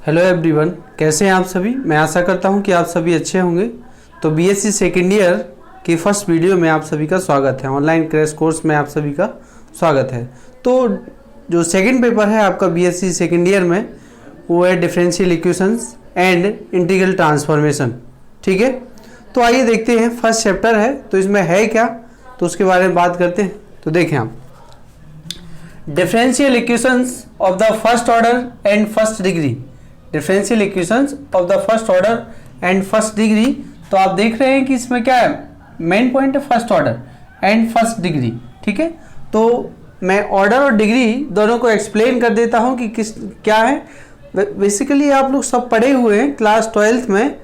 Hello everyone, कैसे हैं आप सभी। मैं आशा करता हूं कि आप सभी अच्छे होंगे। तो बीएससी सेकेंड ईयर की फर्स्ट वीडियो में आप सभी का स्वागत है। ऑनलाइन क्रैश कोर्स में आप सभी का स्वागत है। तो जो सेकंड पेपर है आपका बीएससी सेकेंड ईयर में, वो है differential equations and integral transformation. ठीक है, तो आइए देखते हैं। फर्स्ट चैप्टर है तो इसमें है क्या, तो उसके बारे में बात करते हैं। तो देखें आप, differential equations of the first order and first degree. Differential equations of the first order and first degree. तो आप देख रहे हैं कि इसमें क्या है, मेन पॉइंट है first order and first degree. ठीक है, तो मैं ऑर्डर और डिग्री दोनों को एक्सप्लेन कर देता हूं कि किस क्या है। बेसिकली आप लोग सब पढ़े हुए हैं, क्लास 12th में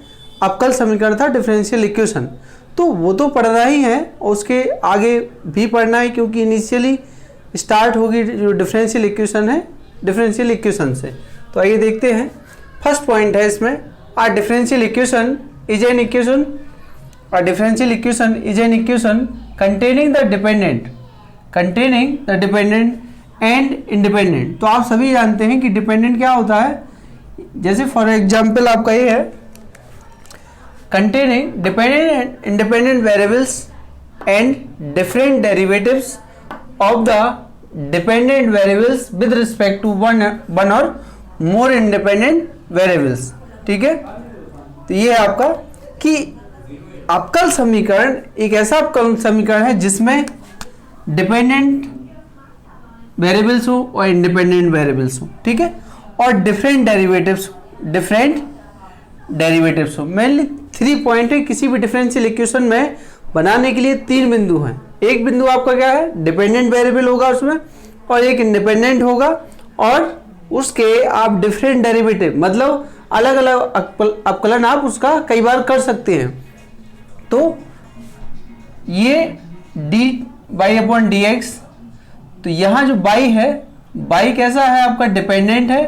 अवकल समीकरण था डिफरेंशियल इक्वेशन, तो वो तो पढ़ना ही है और उसके आगे भी पढ़ना है, क्योंकि इनिशियली स्टार्ट होगी जो डिफरेंशियल इक्वेशन है डिफरेंशियल इक्वेशन से। तो आइए देखते हैं। फर्स्ट पॉइंट है इसमें, a differential equation is an equation, a differential equation is an equation containing the dependent and independent। तो आप सभी जानते हैं कि डिपेंडेंट क्या होता है। जैसे फॉर एग्जांपल आपका ये है, containing dependent and independent variables and different derivatives of the dependent variables with respect to one or more independent variables। ठीक है, तो ये है आपका कि अवकल समीकरण एक ऐसा अवकल समीकरण है जिसमें डिपेंडेंट वेरिएबल्स हो और इंडिपेंडेंट वेरिएबल्स हो। ठीक है, और डिफरेंट डेरिवेटिव्स हो। मेनली 3 पॉइंट है किसी भी डिफरेंशियल इक्वेशन में बनाने के लिए। 3 बिंदु हैं। एक बिंदु आपका क्या है, डिपेंडेंट वेरिएबल होगा उसमें, और एक इंडिपेंडेंट होगा, और उसके आप डिफरेंट डेरिवेटिव मतलब अलग अलग अवकलन आप उसका कई बार कर सकते हैं। तो ये dy/dx, तो यहां जो y है, y कैसा है आपका, डिपेंडेंट है,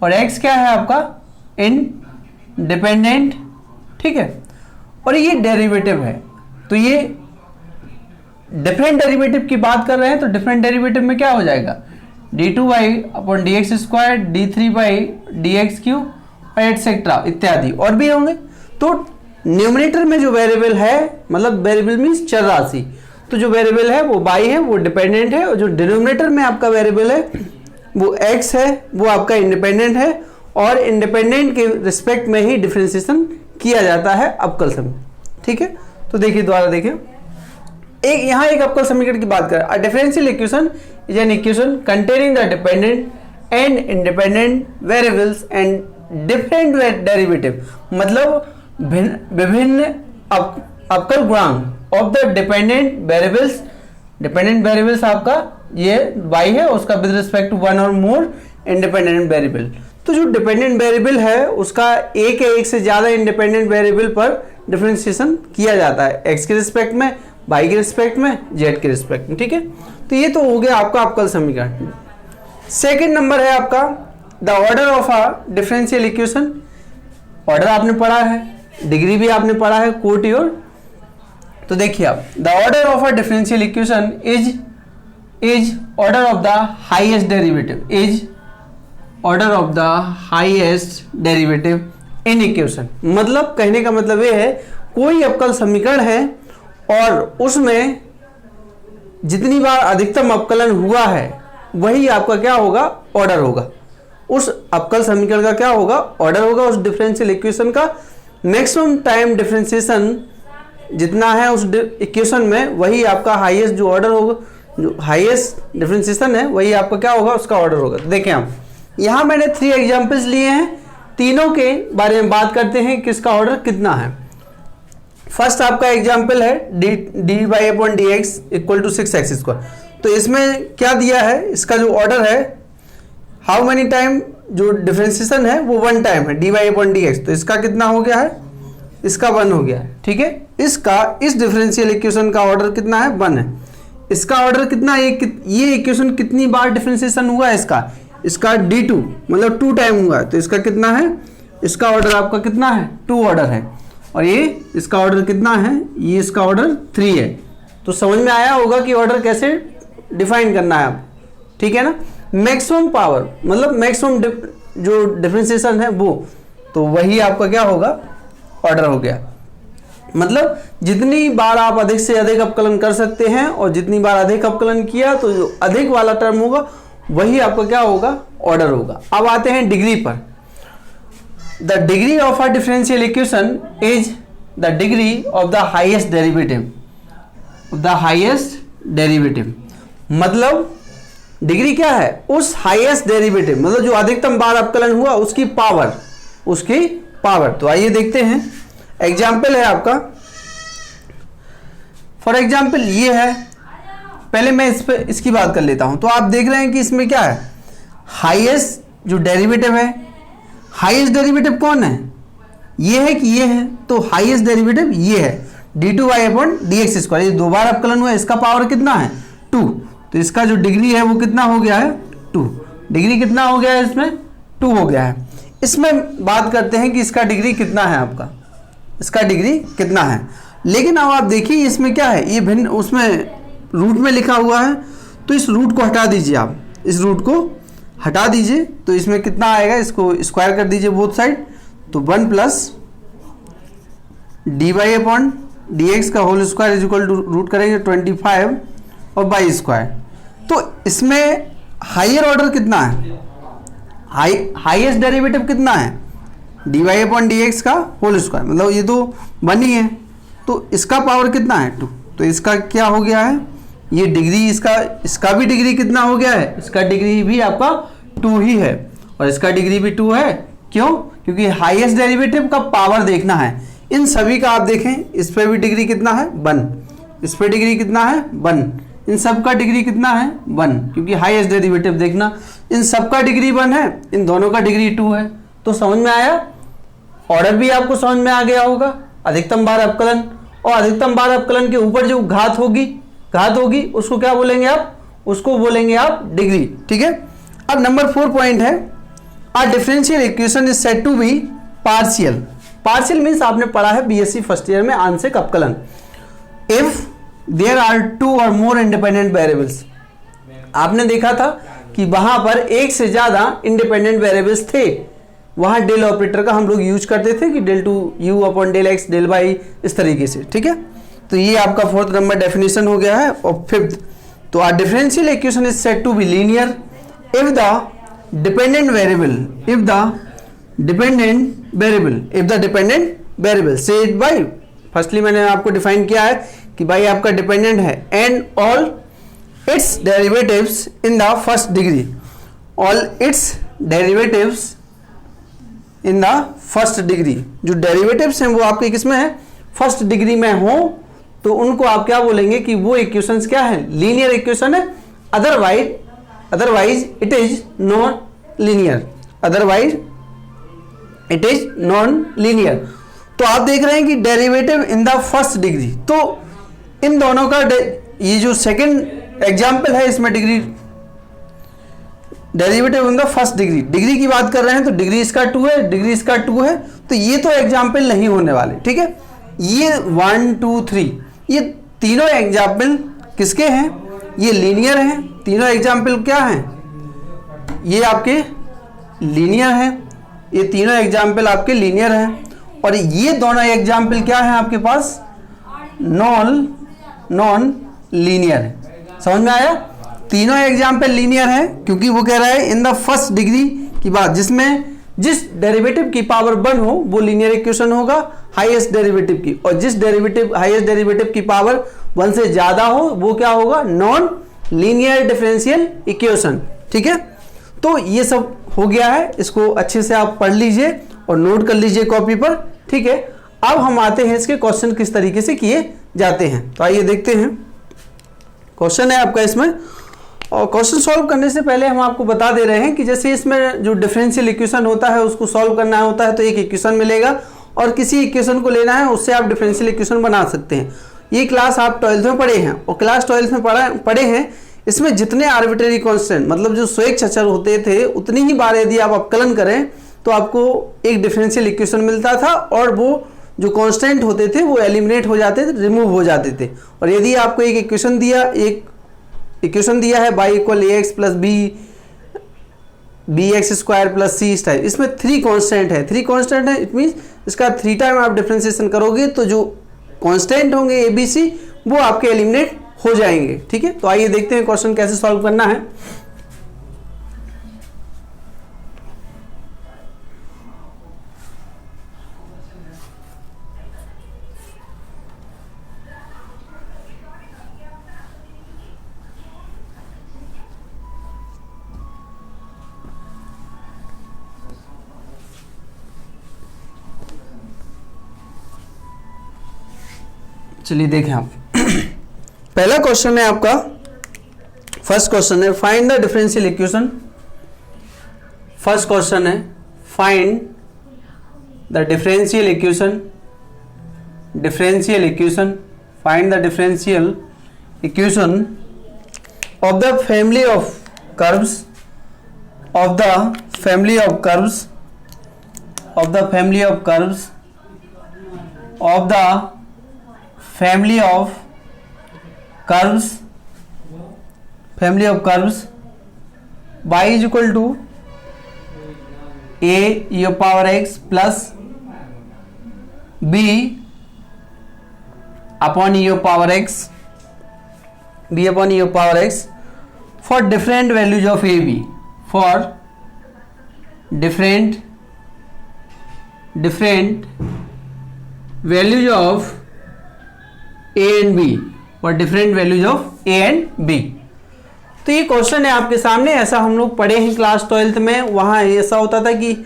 और x क्या है आपका, इंडिपेंडेंट। ठीक है, और ये डेरिवेटिव है। तो ये डिफरेंट डेरिवेटिव की बात कर रहे हैं, तो डिफरेंट डेरिवेटिव में क्या हो जाएगा, d2y/dx², d3/dx³ और एटसेट्रा इत्यादि और भी होंगे। तो न्यूमरेटर में जो वेरिएबल है, मतलब वेरिएबल मींस चर राशि, तो जो वेरिएबल है वो y है, वो डिपेंडेंट है, और जो डिनोमिनेटर में आपका वेरिएबल है वो x है, वो आपका इंडिपेंडेंट है, और इंडिपेंडेंट के रिस्पेक्ट में ही डिफरेंशिएशन किया जाता है अवकल समीकरण। ठीक है, तो देखिए दोबारा देखिए, एक यहाँ एक अवकल समीकरण की बात करें। अ differential equation is an equation containing the dependent and independent variables and different derivative, मतलब विभिन्न अवकल गुणांक of the dependent variables. Dependent variables आपका ये y है, उसका विद रिस्पेक्ट टू वन और मोर इंडिपेंडेंट वेरिएबल। तो जो डिपेंडेंट वेरिएबल है उसका एक या एक से ज्यादा इंडिपेंडेंट वेरिएबल पर डिफरेंशिएशन किया जाता है, x के रिस्पेक्ट में, y के रिस्पेक्ट में, z के रिस्पेक्ट में। ठीक है, तो ये तो हो गया आपका अवकल समीकरण। सेकेंड नंबर है आपका the order of a differential equation. Order आपने पढ़ा है, डिग्री भी आपने पढ़ा है, कोट योर। तो देखिए आप, the order of a differential equation is order of the highest derivative, is order of the highest derivative in equation. मतलब कहने का मतलब ये है, कोई अवकल समीकरण है और उसमें जितनी बार अधिकतम अवकलन हुआ है वही आपका क्या होगा, ऑर्डर होगा। उस अवकल समीकरण का क्या होगा, ऑर्डर होगा। उस डिफरेंशियल इक्वेशन का मैक्सिमम टाइम डिफरेंशिएशन जितना है उस इक्वेशन में, वही आपका हाईएस्ट जो ऑर्डर होगा, जो हाईएस्ट डिफरेंशिएशन है वही आपका क्या होगा, उसका ऑर्डर होगा। तो देखें आप, यहाँ मैंने 3 एग्जाम्पल्स लिए हैं, तीनों के बारे में बात करते हैं किसका ऑर्डर कितना है। फर्स्ट आपका एग्जाम्पल है dy/dx = 6x²। तो इसमें क्या दिया है, इसका जो ऑर्डर है, हाउ मेनी टाइम जो डिफरेंशिएशन है वो 1 टाइम है dy/dx। तो इसका कितना हो गया है, इसका 1 हो गया है। ठीक है, इसका इस डिफरेंशियल इक्वेशन का ऑर्डर कितना है, 1 है। इसका ऑर्डर कितना है, ये इक्वेशन कितनी बार डिफरेंशिएशन हुआ है, इसका d2 मतलब 2 टाइम हुआ है। तो इसका कितना है, इसका ऑर्डर आपका कितना है, 2 ऑर्डर है। और ये इसका ऑर्डर कितना है, ये इसका ऑर्डर 3 है। तो समझ में आया होगा कि ऑर्डर कैसे डिफाइन करना है आप। ठीक है ना। मैक्सिमम पावर, मतलब मैक्सिमम जो डिफरेंशिएशन है वो, तो वही आपका क्या होगा, ऑर्डर हो गया। मतलब जितनी बार आप अधिक से अधिक अपकलन कर सकते हैं और जितनी बार अधिक अपकलन किया तो जो अधिक वाला टर्म होगा वही आपका क्या होगा, ऑर्डर होगा। अब आते हैं डिग्री पर। The degree of a differential equation is the degree of the highest derivative, मतलब डिग्री क्या है, उस हाईएस्ट डेरिवेटिव, मतलब जो अधिकतम बार अपकलन हुआ उसकी पावर। तो आइए देखते हैं, एग्जाम्पल है आपका, फॉर एग्जाम्पल ये है, पहले मैं इस पे इसकी बात कर लेता हूं। तो आप देख रहे हैं कि इसमें क्या है, हाईएस्ट जो डेरिवेटिव है, हाईएस्ट डेरिवेटिव कौन है, ये है कि ये है, तो हाईएस्ट डेरिवेटिव ये है d2y/dx²। ये दो बार अपकलन हुआ, इसका पावर कितना है, 2, तो इसका जो डिग्री है वो कितना हो गया है, 2। डिग्री कितना हो गया है इसमें, 2 हो गया है। इसमें बात करते हैं कि इसका डिग्री कितना है, आपका इसका डिग्री कितना है। लेकिन अब आप देखिए इसमें क्या है, ये भिन्न उसमें रूट में लिखा हुआ है, तो इस रूट को हटा दीजिए, आप इस रूट को हटा दीजिए, तो इसमें कितना आएगा, इसको स्क्वायर कर दीजिए बोथ साइड, तो 1 + dy/dx का whole square is equal to root करेंगे 25 और बाई स्क्वायर। तो इसमें हायर ऑर्डर कितना है, हाईएस्ट डेरिवेटिव कितना है, dy/dx का होल स्क्वायर, मतलब ये तो 1 ही है, तो इसका पावर कितना है, 2। तो इसका क्या हो गया है, ये डिग्री, इसका भी डिग्री कितना हो गया है, इसका डिग्री भी आपका 2 ही है, और इसका डिग्री भी 2 है। क्यों, क्योंकि हाईएस्ट डेरिवेटिव का पावर देखना है। इन सभी का आप देखें, इस पे भी डिग्री कितना है, 1, इस पे डिग्री कितना है, 1, इन सब का डिग्री कितना है, 1, क्योंकि हाईएस्ट डेरिवेटिव देखना, इन सब का डिग्री 1 है, इन दोनों का डिग्री 2 है। तो समझ में आया, ऑर्डर भी आपको समझ में आ गया होगा, अधिकतम बार अपकलन, और अधिकतम बार अपकलन के ऊपर जो घात होगी उसको क्या बोलेंगे आप, उसको बोलेंगे आप डिग्री। ठीक है। अब नंबर 4 पॉइंट है, a differential equation is said to be partial. Partial means आपने पढ़ा है बीएससी फर्स्ट ईयर में, आंशिक अपकलन। इफ देयर आर 2 और मोर इंडिपेंडेंट वेरिएबल्स, आपने देखा था कि वहां पर एक से ज्यादा इंडिपेंडेंट वेरिएबल्स थे, वहां डेल ऑपरेटर का हम लोग यूज करते थे कि del2u/del x del y, इस तरीके से। ठीक है, तो ये आपका 4th नंबर डेफिनेशन हो गया है। और 5th, तो our differential equation is said to be linear if the dependent variable said by, firstly मैंने आपको डिफाइन किया है कि भाई आपका डिपेंडेंट है and all it's derivatives in the first degree, all it's derivatives in the first degree, जो derivatives हैं वो आपके किसमें है, फर्स्ट डिग्री में हो, तो उनको आप क्या बोलेंगे कि वो इक्वेशंस क्या है, लीनियर इक्वेशन है। Otherwise it is non linear. तो आप देख रहे हैं कि derivative in the first degree, तो इन दोनों का ये जो सेकंड एग्जांपल है इसमें degree, derivative in the first degree की बात कर रहे हैं, तो डिग्री इसका 2 है, डिग्री इसका 2 है, तो ये तो एग्जाम्पल नहीं होने वाले। ठीक है, ये 1 2 3 ये तीनों एग्जाम्पल किसके हैं, ये लीनियर हैं। तीनों एग्जाम्पल क्या हैं, ये आपके लीनियर हैं, ये तीनों एग्जाम्पल आपके लीनियर हैं। और ये दोनों एग्जाम्पल क्या हैं आपके पास, नॉन लीनियर है। समझ में आया, तीनों एग्जाम्पल लीनियर है क्योंकि वो कह रहा है इन द फर्स्ट डिग्री की बात, जिसमें जिस डेरिवेटिव की पावर 1 हो वो लीनियर इक्वेशन होगा हाईएस्ट डेरिवेटिव की, और जिस हाईएस्ट डेरिवेटिव की पावर 1 से ज्यादा हो वो क्या होगा, नॉन लीनियर डिफरेंशियल इक्वेशन। ठीक है, तो ये सब हो गया है, इसको अच्छे से आप पढ़ लीजिए और नोट कर लीजिए कॉपी पर। ठीक है, अब हम आते हैं इसके क्वेश्चन किस तरीके से किए जाते हैं। तो आइए देखते हैं, क्वेश्चन है आपका इसमें, और क्वेश्चन सॉल्व करने से पहले हम आपको बता दे रहे हैं कि जैसे इसमें जो डिफरेंशियल इक्वेशन होता है उसको सॉल्व करना होता है, तो एक इक्वेशन मिलेगा और किसी इक्वेशन को लेना है, उससे आप डिफरेंशियल इक्वेशन बना सकते हैं। ये क्लास आप 12th में पढ़े हैं, और क्लास 12th में पढ़े हैं, इसमें जितने आर्बिट्रेरी कांस्टेंट मतलब जो स्वेच्छ अचर होते थे उतनी ही बार यदि आप अपकलन करें तो आपको एक डिफरेंशियल इक्वेशन मिलता था, और वो जो कांस्टेंट होते थे वो एलिमिनेट हो जाते थे, रिमूव हो जाते थे। और यदि आपको एक इक्वेशन दिया है y = ax + b b x square plus c इस टाइप, इसमें 3 कांस्टेंट है, 3 कांस्टेंट है, इट मीन्स इसका 3 टाइम आप डिफ्रेंसिएशन करोगे तो जो कांस्टेंट होंगे ए बी सी वो आपके एलिमिनेट हो जाएंगे। ठीक है, तो आइए देखते हैं क्वेश्चन कैसे सॉल्व करना है। चलिए देखें आप पहला क्वेश्चन है आपका, फर्स्ट क्वेश्चन है find the differential equation. First question है find the differential equation, differential equation, find the differential equation of the family of curves, of the family of curves, of the family of curves, of the family of curves, family of curves y is equal to a e power x plus b upon e power x, b upon e power x for different values of a b, for different values of a and b, और different values of a and b. तो ये question है आपके सामने, ऐसा हम लोग पढ़े हैं क्लास 12th में, वहां ऐसा होता था कि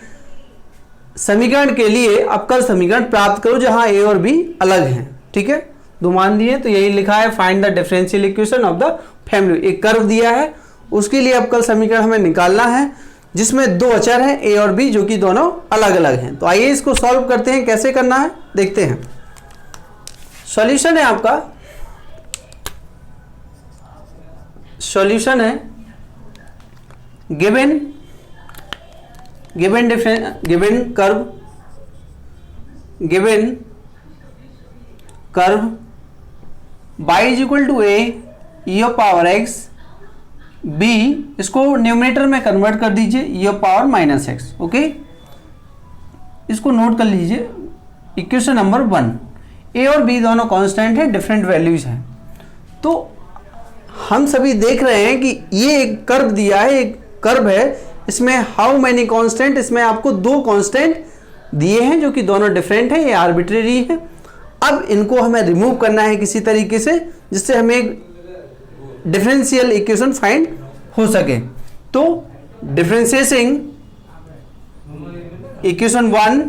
समीकरण के लिए अवकल समीकरण प्राप्त करो जहां ए और बी अलग हैं। ठीक है, दो मान दिए, तो यही लिखा है find the differential equation of the family. एक कर्व दिया है, उसके लिए अवकल समीकरण हमें निकालना है जिसमें दो अचर हैं ए और बी जो कि दोनों अलग अलग हैं। तो आइए इसको सॉल्व करते हैं, कैसे करना है देखते हैं। सॉल्यूशन है आपका, सॉल्यूशन है given curve, given curve y is equal to a e power x b, इसको न्यूमरेटर में कन्वर्ट कर दीजिए e power minus x. Okay, इसको नोट कर लीजिए। इक्वेशन नंबर 1, ए और बी दोनों कांस्टेंट हैं, डिफरेंट वैल्यूज हैं। तो हम सभी देख रहे हैं कि ये एक कर्व दिया है, एक कर्व है, इसमें हाउ मैनी कांस्टेंट, इसमें आपको 2 कांस्टेंट दिए हैं जो कि दोनों डिफरेंट हैं, ये आर्बिट्रेरी है। अब इनको हमें रिमूव करना है किसी तरीके से जिससे हमें एक डिफरेंशियल इक्वेशन फाइंड हो सके। तो differentiating equation 1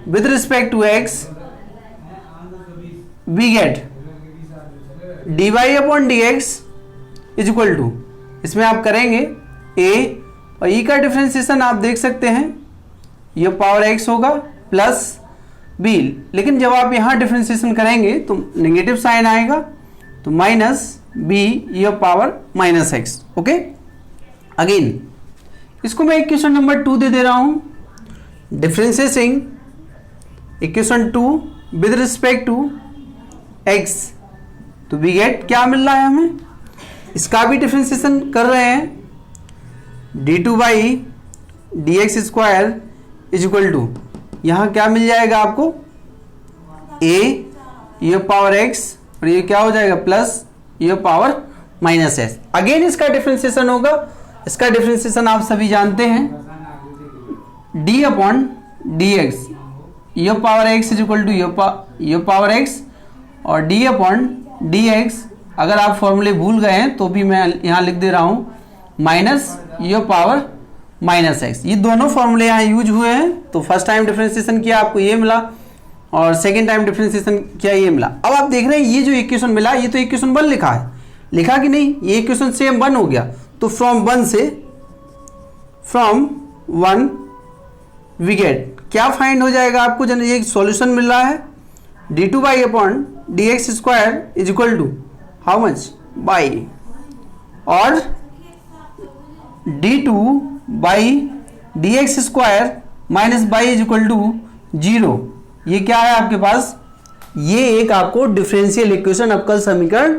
with respect to x we get dy upon dx is equal to, इसमें आप करेंगे a और e का डिफरेंशिएशन आप देख सकते हैं, ये पावर x होगा प्लस b, लेकिन जब आप यहाँ डिफरेंशिएशन करेंगे तो नेगेटिव साइन आएगा, तो माइनस b ये power minus x। Okay, again इसको मैं इक्वेशन नंबर 2 दे रहा हूँ, differentiating equation 2 with respect to x, तो वी गेट क्या मिल रहा है हमें, इसका भी डिफरेंशिएशन कर रहे हैं, d2 by d x square is equal to, यहाँ क्या मिल जाएगा आपको a ये पावर x और ये क्या हो जाएगा प्लस ये पावर माइनस s। अगेन इसका डिफरेंशिएशन होगा, इसका डिफरेंशिएशन आप सभी जानते हैं, d अपॉन डी एक्स ये power x is equal to ये पावर x और d अपॉन डी एक्स, अगर आप फॉर्मूले भूल गए हैं तो भी मैं यहाँ लिख दे रहा हूँ, माइनस ये पावर माइनस एक्स। ये दोनों फॉर्मूले यहाँ यूज हुए हैं। तो फर्स्ट टाइम डिफरेंशिएशन किया आपको ये मिला और सेकेंड टाइम डिफरेंशिएशन किया ये मिला। अब आप देख रहे हैं ये जो इक्वेशन मिला ये तो इक्वेशन 1 लिखा है, लिखा कि नहीं, ये इक्वेशन सेम 1 हो गया। तो फ्रॉम 1 वी गेट क्या फाइंड हो जाएगा आपको, जब ये सॉल्यूशन मिल रहा है d2 by upon d x square is equal to how much by, और d2 by d x square minus by is equal to 0। ये क्या है आपके पास, ये एक आपको डिफरेंशियल इक्वेशन अवकल समीकरण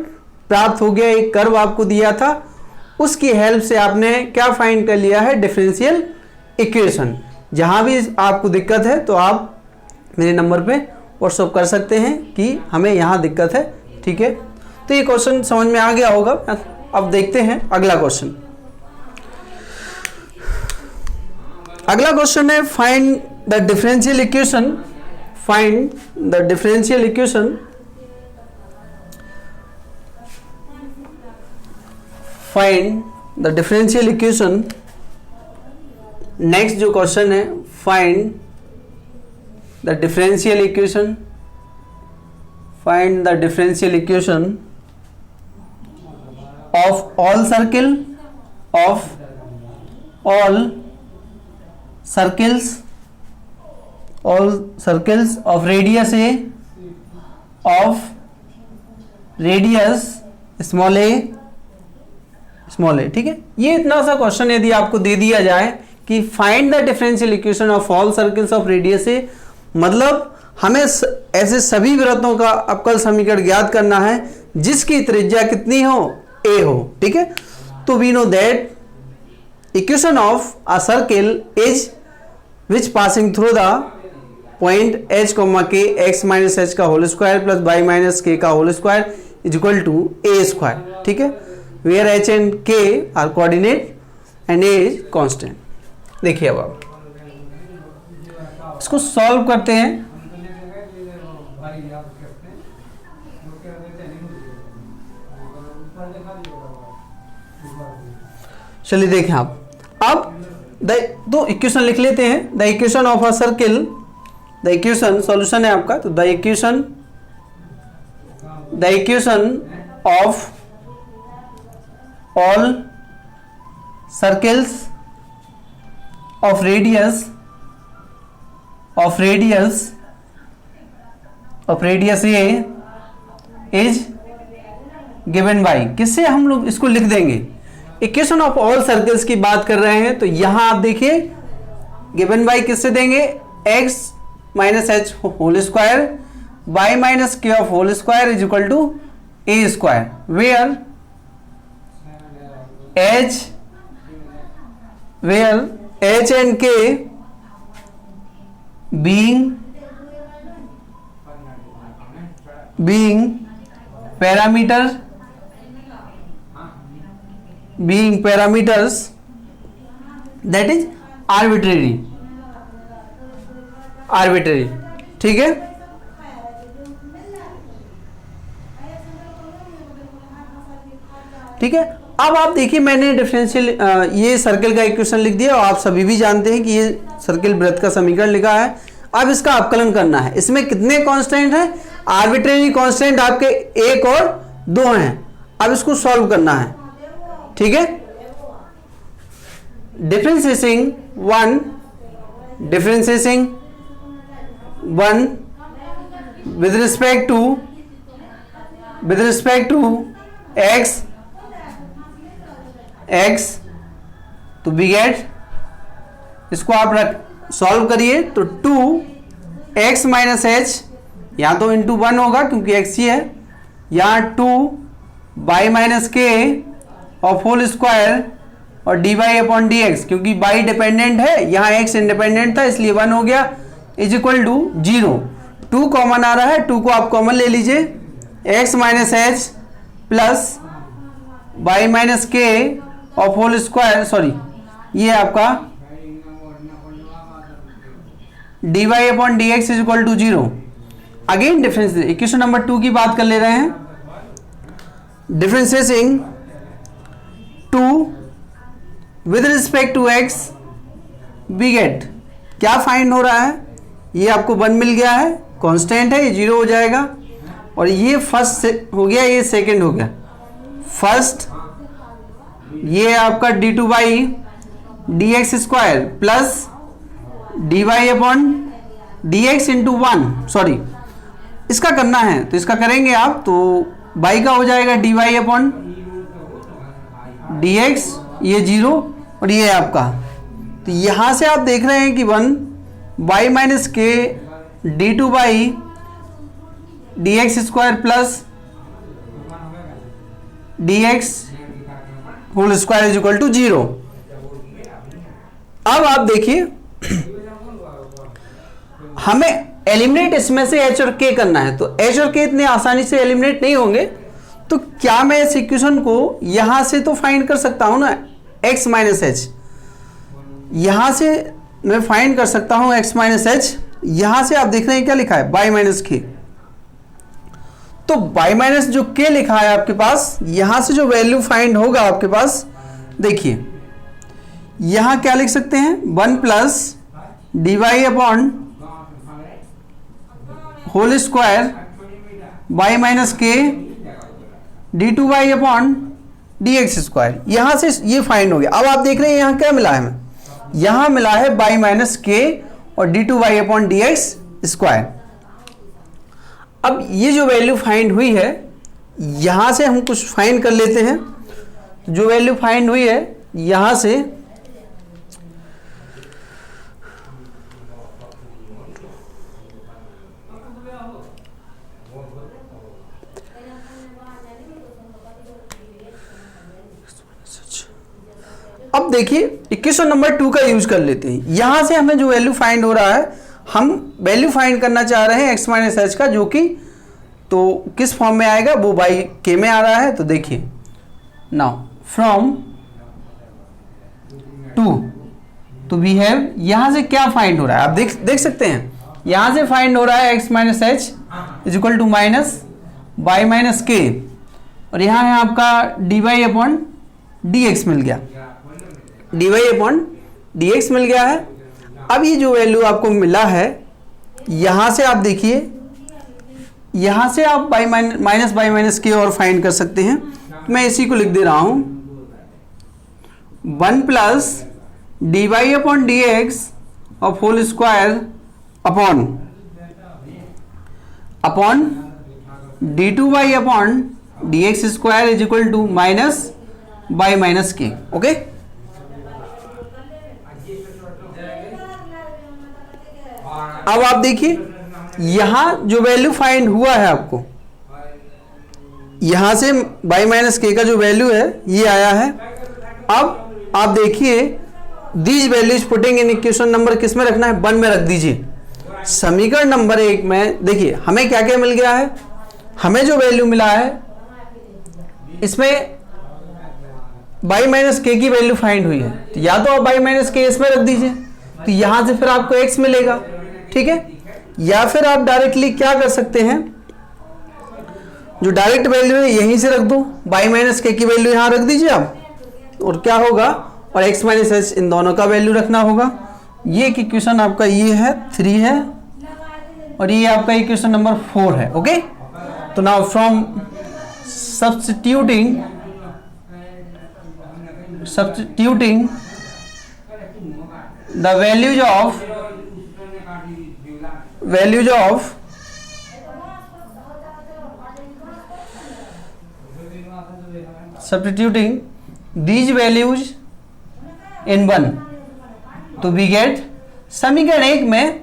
प्राप्त हो गया। एक कर्व आपको दिया था उसकी हेल्प से आपने क्या फाइंड कर लिया है, डिफरेंशियल इक्वेशन। जहां भी आपको दिक्कत है तो आप मेरे नंबर पे व्हाट्सअप कर सकते हैं कि हमें यहाँ दिक्कत है, ठीक है। तो ये क्वेश्चन समझ में आ गया होगा। अब देखते हैं अगला क्वेश्चन। अगला क्वेश्चन है find the differential equation, find the differential equation, find the differential equation. Next जो क्वेश्चन है, find the differential equation, find the differential equation of all circle, of all circles, all circles of radius a, of radius small a, small a, ठीक है। ये इतना सा question यदि आपको दे दिया जाए कि find the differential equation of all circles of radius a, मतलब हमें ऐसे सभी वृत्तों का अवकल समीकरण ज्ञात करना है जिसकी त्रिज्या कितनी हो, ए हो, ठीक है। तो we know that equation of a circle is which passing through the point h, k x minus h का whole square plus y minus k का whole square is equal to a square, ठीक है। Where h and k are coordinate and a is constant. देखिए अब आप इसको solve करते हैं। चलिए देखें आप, अब दो इक्वेशन लिख लेते हैं। The equation of a circle, the equation solution है आपका, तो the equation of all circles of radius A is given by, किससे हम लोग इसको लिख देंगे, इक्वेशन ऑफ ऑल सर्कल्स की बात कर रहे हैं। तो यहां आप देखिए गिवन बाय किससे देंगे, x minus h whole square y minus k of whole square is equal to a square, where h and k being parameters that is arbitrary, ठीक है। ठीक है, अब आप देखिए मैंने डिफरेंशियल ये सर्किल का इक्वेशन लिख दिया और आप सभी भी जानते हैं कि ये सर्किल वृत्त का समीकरण लिखा है। अब इसका अवकलन करना है। इसमें कितने कांस्टेंट हैं, आर्बिट्रेरी कांस्टेंट आपके एक और दो हैं। अब इसको सॉल्व करना है, ठीक है। Differentiating one with respect to x तो वी गेट, इसको आप सॉल्व करिए तो 2x माइनस एच, या तो इंटू 1 होगा क्योंकि x ही है, यहाँ 2y minus k of whole square और dy अपॉन dx, क्योंकि y डिपेंडेंट है, यहाँ x इंडिपेंडेंट था इसलिए 1 हो गया, इज इक्वल टू 0। 2 कॉमन आ रहा है, 2 को आप कॉमन ले लीजिए, x minus h plus y minus k of whole square, sorry ये आपका dy upon dx is equal to 0। Again difference, equation number 2 की बात कर ले रहे हैं। Differentiating 2 with respect to x we get, क्या फाइंड हो रहा है, ये आपको 1 मिल गया है, कांस्टेंट है, ये 0 हो जाएगा, और ये फर्स्ट हो गया, ये सेकंड हो गया। फर्स्ट ये आपका d2 by dx square plus dy upon dx into 1, sorry इसका करना है तो इसका करेंगे आप, तो y का हो जाएगा dy अपॉन dx, ये 0 और ये आपका, तो यहां से आप देख रहे हैं कि 1 y minus k d2 by dx square plus dx whole square is equal to 0। अब आप देखिए हमें एलिमिनेट इसमें से h और k करना है, तो h और k इतने आसानी से एलिमिनेट नहीं होंगे, तो क्या मैं इस इक्वेशन को यहां से तो फाइंड कर सकता हूं ना, x माइनस एच, यहां से मैं फाइंड कर सकता हूं x माइनस एच। यहां से आप देख रहे हैं क्या लिखा है, y माइनस k, तो y माइनस जो k लिखा है आपके पास, यहां से जो वैल्यू फाइंड होगा आपके पास, देखिए यहां क्या लिख सकते हैं, 1 plus d y upon whole square y minus k d two y upon d x square, यहां से ये फाइंड हो गया। अब आप देख रहे हैं यहां क्या मिला है हमें, यहां मिला है y माइनस के और d two y upon d x square. अब ये जो वैल्यू फाइंड हुई है, यहां से हम कुछ फाइंड कर लेते हैं। जो वैल्यू फाइंड हुई है यहां से, अब देखिए इक्वेशन नंबर 2 का यूज कर लेते हैं। यहां से हमें जो वैल्यू फाइंड हो रहा है, हम वैल्यू फाइंड करना चाह रहे हैं x माइनस एच का, जो कि तो किस फॉर्म में आएगा, वो बाई के में आ रहा है। तो देखिए नाउ फ्रॉम 2 तो वी हैव, यहां से क्या फाइंड हो रहा है आप देख सकते हैं, यहां से फाइंड हो रहा है x minus h is equal to minus y minus k, और यहां है आपका d y upon d x मिल गया, d y upon d x मिल गया है। अब ये जो वैल्यू आपको मिला है, यहां से आप देखिए, यहां से आप by minus y minus k और फाइंड कर सकते हैं। मैं इसी को लिख दे रहा हूं, 1 plus d y upon d x of whole square upon d two y upon d x square is equal to minus y minus k. Okay, अब आप देखिए यहां जो वैल्यू फाइंड हुआ है आपको, यहां से y माइनस के का जो वैल्यू है ये आया है। अब आप देखिए these values putting in equation number किस में रखना है, 1 में रख दीजिए। समीकरण नंबर 1 में देखिए हमें क्या क्या मिल गया है, हमें जो वैल्यू मिला है इसमें y माइनस के की वैल्यू फाइंड हुई है, तो या तो आप y माइनस के इसमें रख दीजिए, तो यहां से फिर आपको x मिलेगा, ठीक है। या फिर आप डायरेक्टली क्या कर सकते हैं, जो डायरेक्ट वैल्यू है यहीं से रख दो, y माइनस के की वैल्यू यहां रख दीजिए आप, और क्या होगा, और x माइनस एच इन दोनों का वैल्यू रखना होगा। ये इक्वेशन आपका ये है 3 है, और ये आपका इक्वेशन नंबर 4 है। ओके, तो now from substituting the values of substituting these values in 1, तो we get समीकरण 1 में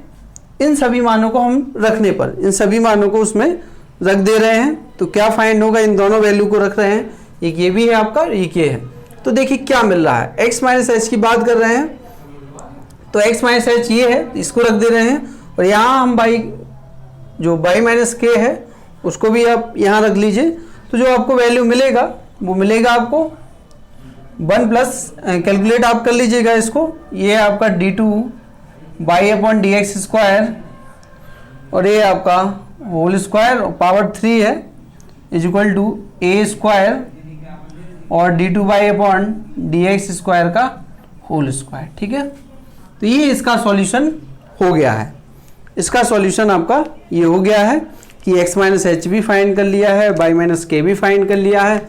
इन सभी मानों को हम रखने पर, इन सभी मानों को उसमें रख दे रहे हैं, तो क्या फाइंड होगा, इन दोनों वैल्यू को रख रहे हैं, एक ये भी है आपका, एक ये है। तो देखिए क्या मिल रहा है, x माइनस एच की बात कर रहे हैं, तो x माइनस एच ये है, इसको रख दे रहे हैं, और यहाँ हम जो y माइनस के है उसको भी आप यहाँ रख लीजिए। तो जो आपको वैल्यू मिलेगा वो मिलेगा आपको 1 प्लस, कैलकुलेट आप कर लीजिएगा इसको, ये आपका d two y upon d x square, और ये आपका होल स्क्वायर और पावर 3 है is equal to a square और d two y upon d x square का होल स्क्वायर, ठीक है। तो ये इसका सॉल्यूशन हो गया है, इसका सॉल्यूशन आपका ये हो गया है कि x माइनस एच भी फाइंड कर लिया है, y माइनस के भी फाइंड कर लिया है।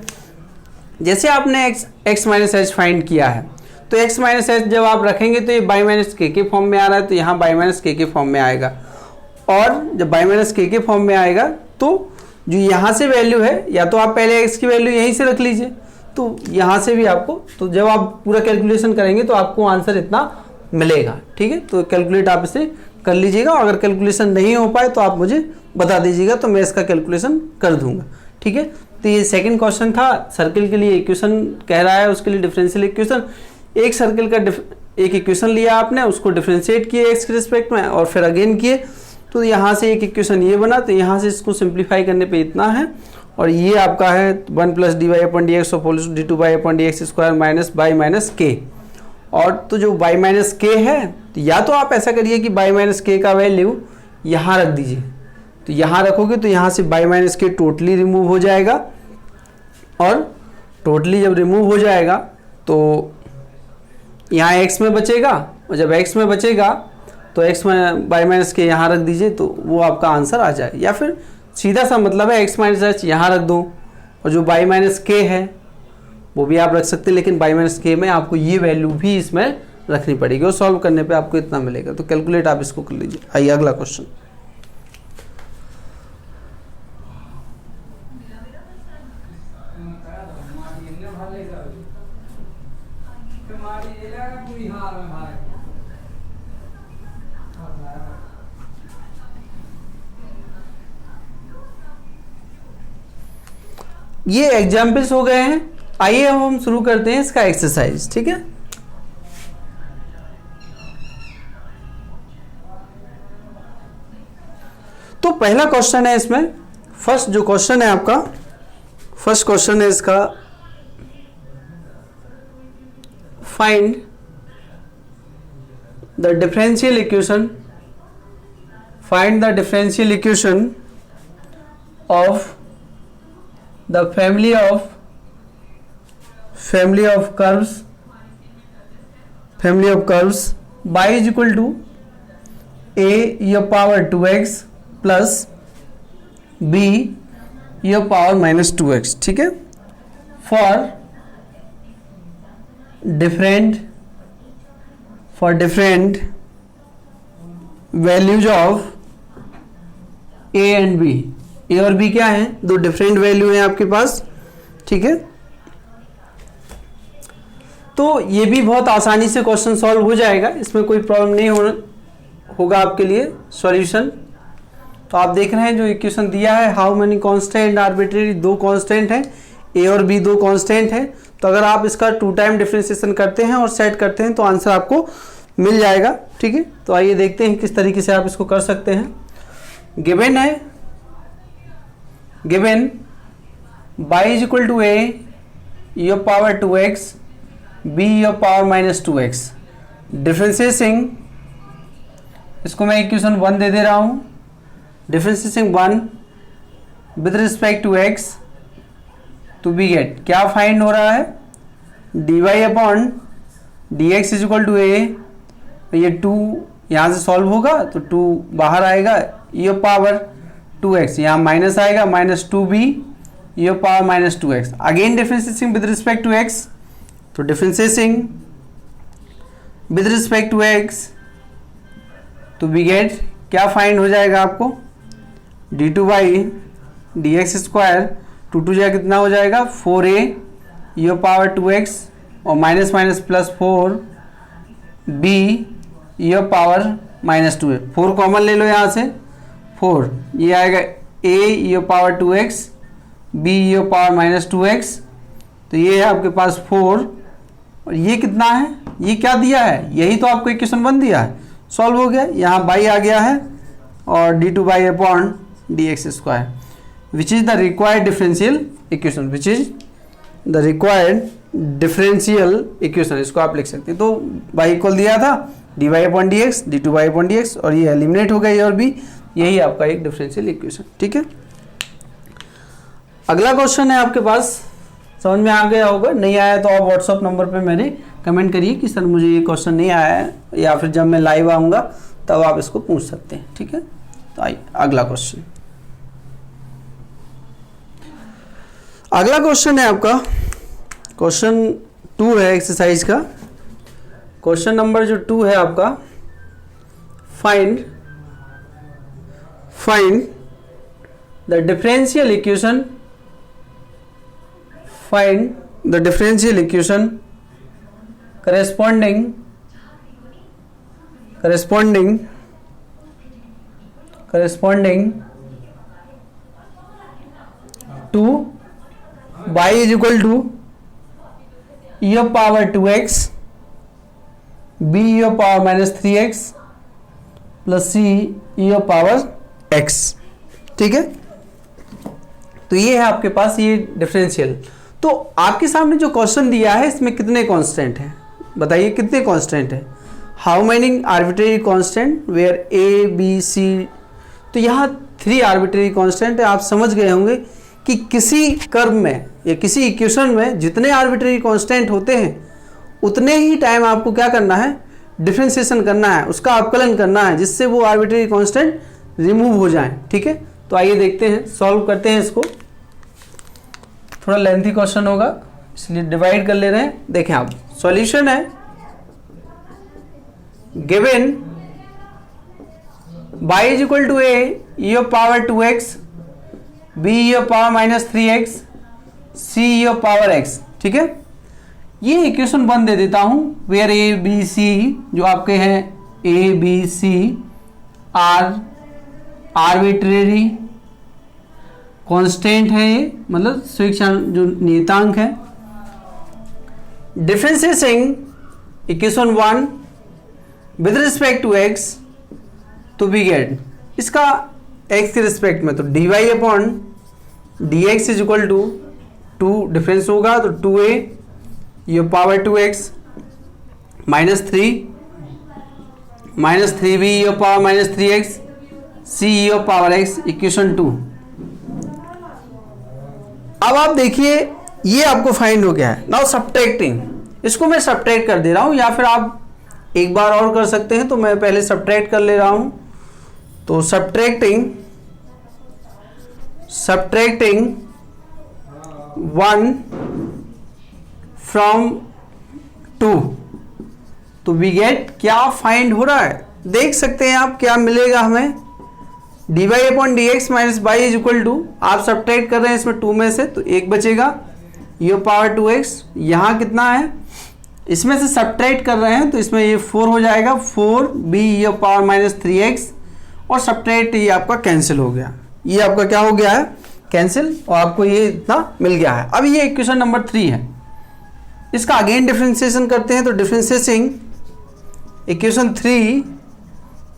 जैसे आपने x माइनस एच फाइंड किया है, तो x माइनस एच जब आप रखेंगे तो ये y माइनस के फॉर्म में आ रहा है, तो यहाँ y माइनस के फॉर्म में आएगा, और जब y माइनस के फॉर्म में आएगा तो जो यहाँ से वैल्यू है, या तो आप पहले x की वैल्यू यहीं से रख लीजिए, तो यहाँ से भी आपको, तो जब आप पूरा कैलकुलेशन करेंगे तो आपको आंसर इतना मिलेगा, ठीक है। तो कैलकुलेट आप इसे कर लीजिएगा, अगर कैलकुलेशन नहीं हो पाए तो आप मुझे बता दीजिएगा, तो मैं इसका कैलकुलेशन कर दूंगा, ठीक है। तो ये सेकंड क्वेश्चन था, सर्किल के लिए इक्वेशन कह रहा है, उसके लिए डिफरेंशियल इक्वेशन। एक सर्किल का एक इक्वेशन लिया आपने, उसको डिफरेंशिएट किए एक्स के रिस्पेक्ट में और फिर अगेन किए, तो यहाँ से एक इक्वेशन ये बना, तो यहाँ से इसको सिंप्लीफाई करने पे इतना है, और ये आपका है 1 + dy/dx d2/dx² minus y minus k. और तो जो y माइनस के है, तो या तो आप ऐसा करिए कि y माइनस के का वैल्यू यहाँ रख दीजिए, तो यहाँ रखोगे तो यहाँ से y माइनस के टोटली रिमूव हो जाएगा, और टोटली जब रिमूव हो जाएगा तो यहाँ x में बचेगा, और जब x में बचेगा तो x में y माइनस के यहाँ रख दीजिए, तो वो आपका आंसर आ जाए। या फिर सीधा सा मतलब है x माइनस एच यहाँ रख दो, और जो y माइनस के है वो भी आप रख सकते हैं, लेकिन y माइनस के में आपको ये वैल्यू भी इसमें रखनी पड़ेगी, और सॉल्व करने पे आपको इतना मिलेगा। तो कैलकुलेट आप इसको कर लीजिए। आइए अगला क्वेश्चन। ये एग्जाम्पल्स हो गए हैं। आइए अब हम शुरू करते हैं इसका एक्सरसाइज, ठीक है। तो पहला क्वेश्चन है इसमें, फर्स्ट जो क्वेश्चन है आपका, फर्स्ट क्वेश्चन है इसका, find the differential equation, find the differential equation of the family of curves y is equal to a your power 2x plus b your power minus 2x, ठीक है। for different values of a and b, ए और B क्या है, दो different value है आपके पास, ठीक है। तो ये भी बहुत आसानी से क्वेश्चन सॉल्व हो जाएगा, इसमें कोई प्रॉब्लम नहीं होगा आपके लिए सॉल्यूशन। तो आप देख रहे हैं जो इक्वेशन दिया है, हाउ मेनी कांस्टेंट आर्बिट्रेरी, दो कांस्टेंट हैं, ए और बी दो कांस्टेंट हैं। तो अगर आप इसका 2 टाइम डिफरेंशिएशन करते हैं और सेट करते हैं तो आंसर आपको मिल जाएगा, ठीक है। तो आइए देखते हैं किस तरीके से आप इसको कर सकते हैं। गिवन है, given y is equal to a your power 2x b your power minus 2x, differentiating इसको मैं इक्वेशन 1 दे रहा हूँ, differentiating 1 with respect to x to be get क्या फाइंड हो रहा है, dy/dx is equal to a, ये 2 यहाँ से सॉल्व होगा तो 2 बाहर आएगा, your पावर 2x यहाँ माइनस आएगा, minus 2b your power minus 2x, again differentiating with respect to x, तो differentiating with respect to x तो वी गेट क्या फाइंड हो जाएगा आपको, d2/dx², 2 जा कितना हो जाएगा 4a योर पावर 2x, और minus minus plus 4b your power minus 2a, 4 common ले लो यहाँ से, 4 ये आएगा a your power 2x b your power minus 2x, तो ये है आपके पास 4, और ये कितना है, ये क्या दिया है, यही तो आपको इक्वेशन 1 दिया है, सॉल्व हो गया, यहाँ बाई आ गया है, और d2/dx² which is the required differential equation, which is the required differential equation, इसको आप लिख सकते हैं। तो y इक्वल दिया था dy/dx d2/dx, और ये एलिमिनेट हो गया, ये और भी, यही आपका एक डिफरेंशियल इक्वेशन, ठीक है। अगला क्वेश्चन है आपके पास, समझ में आ गया होगा, नहीं आया तो आप व्हाट्सअप नंबर पे मेरे कमेंट करिए कि सर मुझे ये क्वेश्चन नहीं आया है, या फिर जब मैं लाइव आऊँगा तब आप इसको पूछ सकते हैं, ठीक है। तो आइए अगला क्वेश्चन, अगला क्वेश्चन है आपका क्वेश्चन 2 है एक्सरसाइज का, क्वेश्चन नंबर जो 2 है आपका, find the differential equation, find the differential equation corresponding 2 y is equal to e power 2x b e power minus 3x plus c e power x। ठीक है, तो ये है आपके पास ये डिफरेंशियल। तो आपके सामने जो क्वेश्चन दिया है इसमें कितने कांस्टेंट हैं, बताइए कितने कांस्टेंट हैं? How many arbitrary constant where a b c. तो यहाँ 3 आर्बिट्रेरी कांस्टेंट है। आप समझ गए होंगे कि किसी कर्व में या किसी इक्वेशन में जितने आर्बिट्रेरी कांस्टेंट होते हैं उतने ही टाइम आपको क्या करना है, डिफरेंशिएशन करना है, उसका अवकलन करना है, जिससे वो आर्बिट्रेरी कांस्टेंट रिमूव हो जाए। ठीक है, तो आइए देखते हैं, सॉल्व करते हैं इसको। थोड़ा लेंथी क्वेश्चन होगा इसलिए डिवाइड कर ले रहे हैं। देखें आप, सॉल्यूशन है given y is equal to a e power 2x b e power minus 3x c e power x। ठीक है, ये इक्वेशन 1 दे देता हूं वेयर ए बी सी जो आपके हैं a b c are arbitrary constant है, ये मतलब स्वेच्छा जो नियतांक है। Differentiating equation 1 with respect to x, तो वी गेट इसका x के रिस्पेक्ट में तो dy upon dx is equal to 2 difference होगा तो 2a e power 2x minus 3b e power minus 3x c e power x equation 2। अब आप देखिए ये आपको फाइंड हो गया है। नाउ सब्ट्रैक्टिंग, इसको मैं सब्ट्रैक्ट कर दे रहा हूं या फिर आप एक बार और कर सकते हैं, तो मैं पहले सब्ट्रैक्ट कर ले रहा हूं। तो सब्ट्रैक्टिंग 1 फ्रॉम 2, तो वी गेट क्या फाइंड हो रहा है, देख सकते हैं आप क्या मिलेगा हमें। dy upon d x minus by is equal to, आप सब्ट्रैक्ट कर रहे हैं इसमें 2 में से तो 1 बचेगा, ये पावर 2x, यहाँ कितना है इसमें से सब्ट्रैक्ट कर रहे हैं तो इसमें ये 4 हो जाएगा, 4b ये पावर माइनस 3x और सब्ट्रैक्ट ये आपका कैंसिल हो गया, ये आपका क्या हो गया है कैंसिल, और आपको ये इतना मिल गया है। अब ये इक्वेशन नंबर 3 है, इसका अगेन डिफरेंशिएशन करते हैं। तो डिफरेंशिएटिंग इक्वेशन 3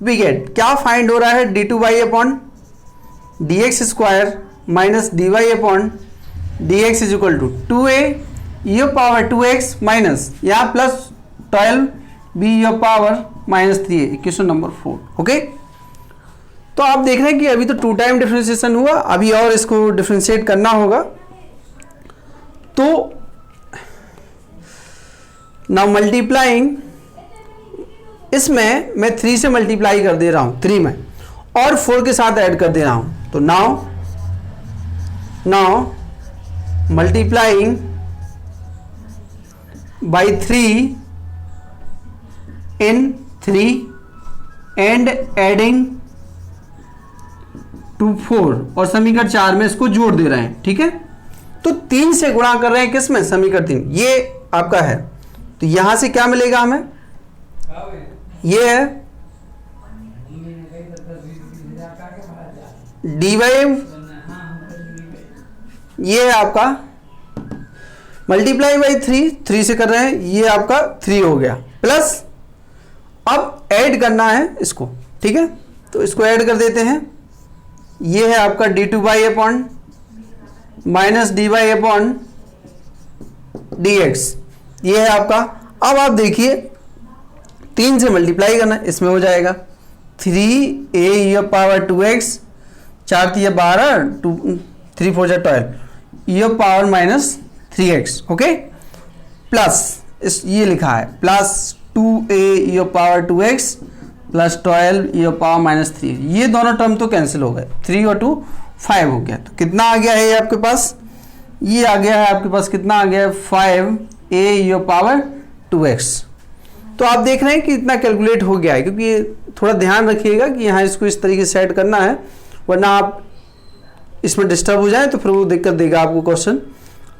वी गेट क्या फाइंड हो रहा है, d2y upon d x square minus dy upon d x is equal to 2a e power 2x minus यहाँ plus 12b e power minus 3a equation number 4। Okay, तो आप देख रहे हैं कि अभी तो 2 टाइम डिफरेंशिएशन हुआ, अभी और इसको डिफरेंशिएट करना होगा। तो नाउ मल्टीप्लाइंग, इसमें मैं 3 से मल्टीप्लाई कर दे रहा हूं 3 में और 4 के साथ ऐड कर दे रहा हूं। तो now multiplying by 3 in 3 and adding to 4 और समीकरण 4 में इसको जोड़ दे रहे हैं। ठीक है, तो 3 से गुणा कर रहे हैं किस में, समीकरण 3, ये आपका है। तो यहां से क्या मिलेगा हमें, ये है dy, ये है आपका मल्टीप्लाई बाई 3 से कर रहे हैं, ये आपका 3 हो गया, प्लस अब ऐड करना है इसको। ठीक है, तो इसको ऐड कर देते हैं, ये है आपका d2y upon minus dy upon dx, ये है आपका। अब आप देखिए 3 से मल्टीप्लाई करना, इसमें हो जाएगा 3a ये पावर 2x 4 3 12 2 3 4 12 ये power minus 3x। Okay, plus इस ये लिखा है plus 2a e power 2x plus 12 ये पावर माइनस 3, ये दोनों टर्म तो कैंसिल हो गए, 3 और 2 5 हो गया। तो कितना आ गया है ये आपके पास, ये आ गया है आपके पास कितना आ गया है 5a ये पावर 2x। तो आप देख रहे हैं कि इतना कैलकुलेट हो गया है, क्योंकि थोड़ा ध्यान रखिएगा कि यहाँ इसको इस तरीके से सेट करना है, वरना आप इसमें डिस्टर्ब हो जाए तो फिर वो दिक्कत देगा आपको क्वेश्चन।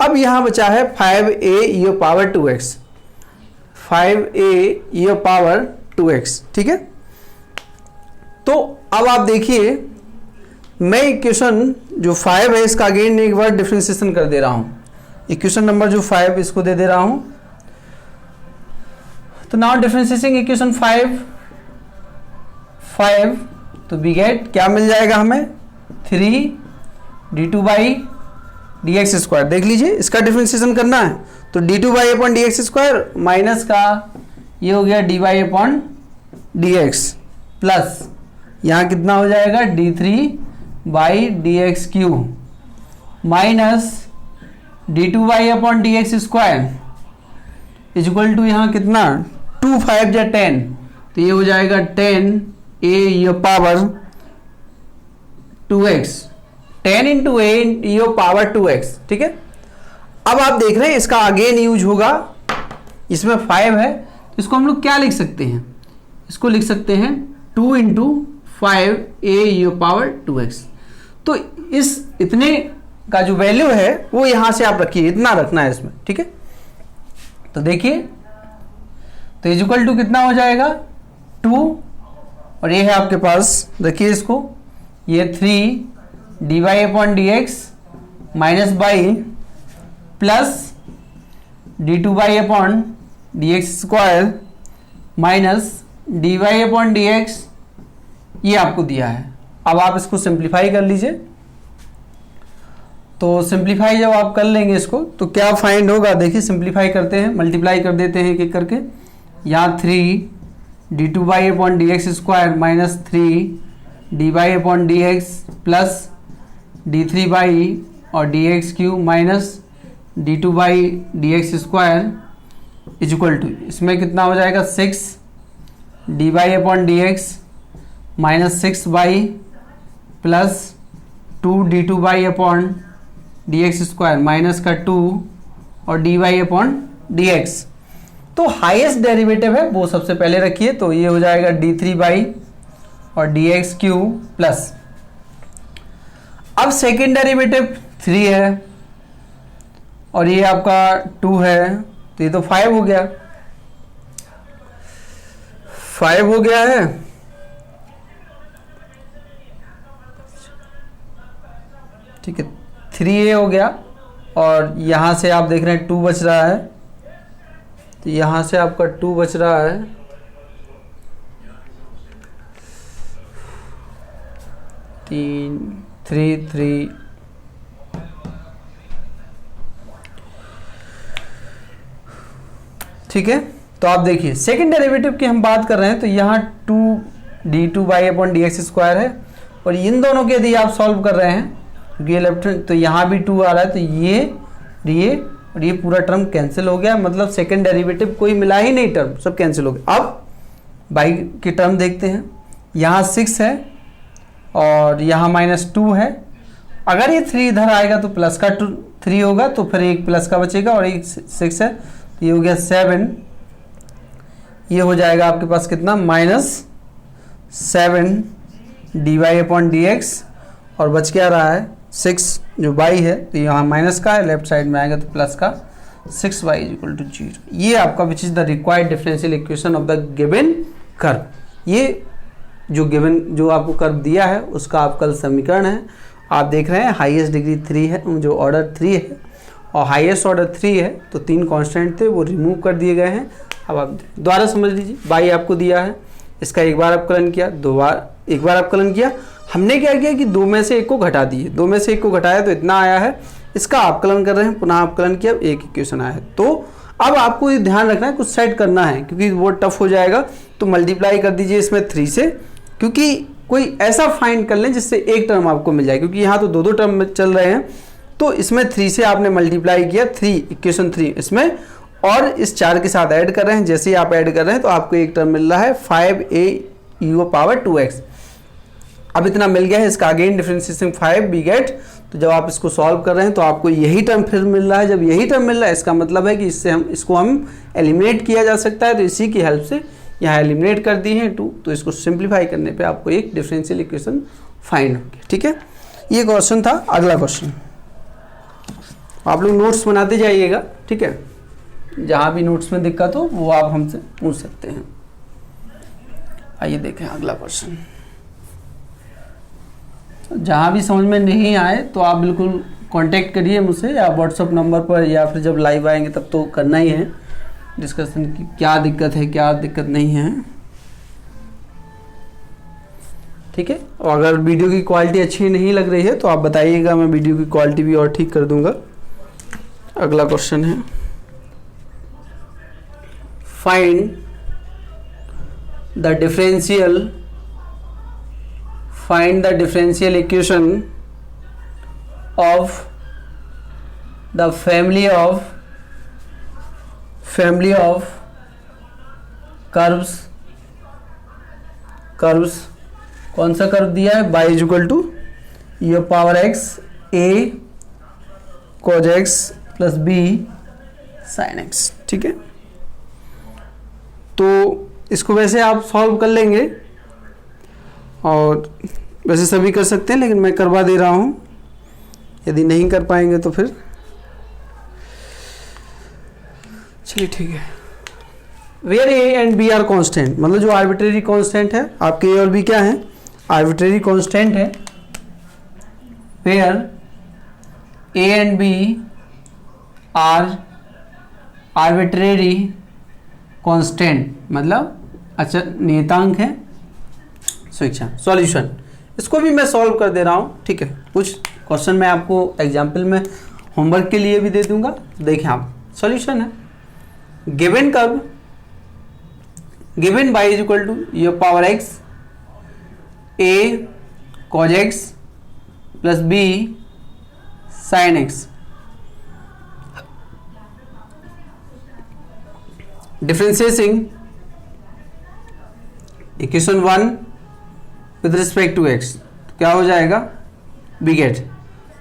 अब यहाँ बचा है 5a ये पावर 2x, 5a ये पावर 2x। ठीक है, तो अब आप देखिए मैं इक्वेशन जो 5 है इसका अगेन एक बार डिफरेंशिएशन कर दे रहा हूं। इक्वेशन नंबर जो 5 इसको दे दे रहा हूं। तो नाउ डिफरेंशिएटिंग इक्वेशन 5 तो वी गेट क्या मिल जाएगा हमें 3 d2 by d x square. देख लीजिए इसका डिफरेंशिएशन करना है तो d2 by upon d x square minus का ये हो गया dy upon d x plus यहाँ कितना हो जाएगा d3 y d x cube minus d2 by upon d x square is equal to यहाँ कितना 2 5 या 10 तो ये हो जाएगा 10 a ये पावर 2x 10 इंटू ए ये पावर 2x। ठीक है, अब आप देख रहे हैं इसका अगेन यूज होगा। इसमें 5 है तो इसको हम लोग क्या लिख सकते हैं, इसको लिख सकते हैं 2 इंटू 5 ए ये पावर 2x। तो इस इतने का जो वैल्यू है वो यहां से आप रखिए, इतना रखना है इसमें। ठीक है, तो देखिए तो इक्वल टू कितना हो जाएगा 2 और ये है आपके पास, रखिए इसको, ये 3 dy upon d x minus by plus d2 by upon d x square minus dy upon d x, ये आपको दिया है। अब आप इसको सिंप्लीफाई कर लीजिए। तो सिंप्लीफाई जब आप कर लेंगे इसको तो क्या फाइंड होगा, देखिए सिंप्लीफाई करते हैं, मल्टीप्लाई कर देते हैं एक एक करके। यहाँ 3 d2 by upon d x square minus 3 dy upon d x plus d3 y और d x cube minus d2 by d x square is equal to, इसमें कितना हो जाएगा 6 dy upon d x minus 6 y plus 2 d2 by upon d x square minus का 2 और dy upon d x. तो highest derivative है वो सबसे पहले रखिए, तो ये हो जाएगा d3 बाई और डी एक्स क्यू प्लस, अब सेकेंड डेरिवेटिव 3 है और ये आपका 2 है तो ये तो 5 हो गया, 5 हो गया है। ठीक है, 3a हो गया और यहां से आप देख रहे हैं 2 बच रहा है, तो यहां से आपका 2 बच रहा है, 3 ठीक है। तो आप देखिए सेकेंड डेरिवेटिव की हम बात कर रहे हैं तो यहाँ 2 d2 by upon d x square है और इन दोनों के यदि आप सॉल्व कर रहे हैं ये लेफ्ट तो यहाँ भी 2 आ रहा है, तो ये और ये पूरा टर्म कैंसिल हो गया, मतलब सेकेंड डेरिवेटिव कोई मिला ही नहीं, टर्म सब कैंसिल हो गया। अब बाई की टर्म देखते हैं, यहाँ 6 है और यहाँ -2 है, अगर ये 3 इधर आएगा तो प्लस का 3 होगा, तो फिर एक प्लस का बचेगा और एक 6 है, तो ये हो गया 7, ये हो जाएगा आपके पास कितना -7 dy अपॉन डी एक्स और बच क्या रहा है 6 जो बाई है, तो यहाँ माइनस का है, लेफ्ट साइड में आएगा तो प्लस का 6y इक्वल टू 0। ये आपका विच is the required differential equation of the given curve. ये जो गिवन जो आपको कर्व दिया है उसका आपका समीकरण है। आप देख रहे हैं हाईएस्ट डिग्री 3 है, जो ऑर्डर 3 है और हाईएस्ट ऑर्डर 3 है, तो 3 कांस्टेंट थे वो रिमूव कर दिए गए हैं। अब आप दोबारा समझ लीजिए, बाई आपको दिया है, इसका एक बार अपकलन किया, एक बार अपकलन किया, हमने क्या किया कि 2 में से 1 को घटा दिए, 2 में से 1 को घटाया तो इतना आया है, इसका अपकलन कर रहे हैं, पुनः अपकलन किया, एक इक्वेशन आया है। तो अब आपको ये ध्यान रखना है, कुछ सेट करना है क्योंकि वो टफ हो जाएगा, तो मल्टीप्लाई कर दीजिए इसमें 3 से, क्योंकि कोई ऐसा फाइंड कर लें जिससे एक टर्म आपको मिल जाए, क्योंकि यहाँ तो 2 टर्म चल रहे हैं, तो इसमें 3 से आपने मल्टीप्लाई किया, 3 इक्वेशन 3 इसमें, और इस 4 के साथ ऐड कर रहे हैं, जैसे ही आप ऐड कर रहे हैं तो आपको एक टर्म मिल रहा है 5a पावर 2x। अब इतना मिल गया है, इसका अगेन डिफरेंशिएशन 5 वी गेट, तो जब आप इसको सॉल्व कर रहे हैं तो आपको यही टर्म फिर मिल रहा है। जब यही टर्म मिल रहा है इसका मतलब है कि इसको हम एलिमिनेट किया जा सकता है, तो इसी की हेल्प से यहाँ एलिमिनेट कर दी है 2, तो इसको सिंप्लीफाई करने पे आपको एक डिफरेंशियल इक्वेशन फाइंड हो गया। ठीक है, ये क्वेश्चन था। अगला क्वेश्चन आप लोग नोट्स बनाते जाइएगा, ठीक है, जहाँ भी नोट्स में दिक्कत हो वो आप हमसे पूछ सकते हैं। आइए देखें अगला क्वेश्चन। जहाँ भी समझ में नहीं आए तो आप बिल्कुल कांटेक्ट करिए मुझसे, या व्हाट्सअप नंबर पर, या फिर जब लाइव आएंगे तब तो करना ही है डिस्कशन की क्या दिक्कत है क्या दिक्कत नहीं है। ठीक है, और अगर वीडियो की क्वालिटी अच्छी नहीं लग रही है तो आप बताइएगा, मैं वीडियो की क्वालिटी भी और ठीक कर दूंगा। अगला क्वेश्चन है, find the differential equation of the family of curves कौन सा कर्व दिया है, y equal to e power x a cos x plus b sin x। ठीक है, तो इसको वैसे आप सॉल्व कर लेंगे और वैसे सभी कर सकते हैं, लेकिन मैं करवा दे रहा हूं, यदि नहीं कर पाएंगे तो फिर चलिए ठीक है। Where a and b are constant, मतलब जो आर्बिट्रेरी कांस्टेंट है, आपके a और b क्या है, आर्बिट्रेरी कांस्टेंट है। Where a and b are arbitrary constant, मतलब अच्छा नियतांक है। शिक्षा सॉल्यूशन, इसको भी मैं सॉल्व कर दे रहा हूँ। ठीक है, कुछ क्वेश्चन मैं आपको एग्जाम्पल में होमवर्क के लिए भी दे दूंगा, देखें आप। सॉल्यूशन है, given curve, given y equal to e power x a cos x plus b sin x, differentiating equation 1 with respect to x, तो क्या हो जाएगा, बी गेट,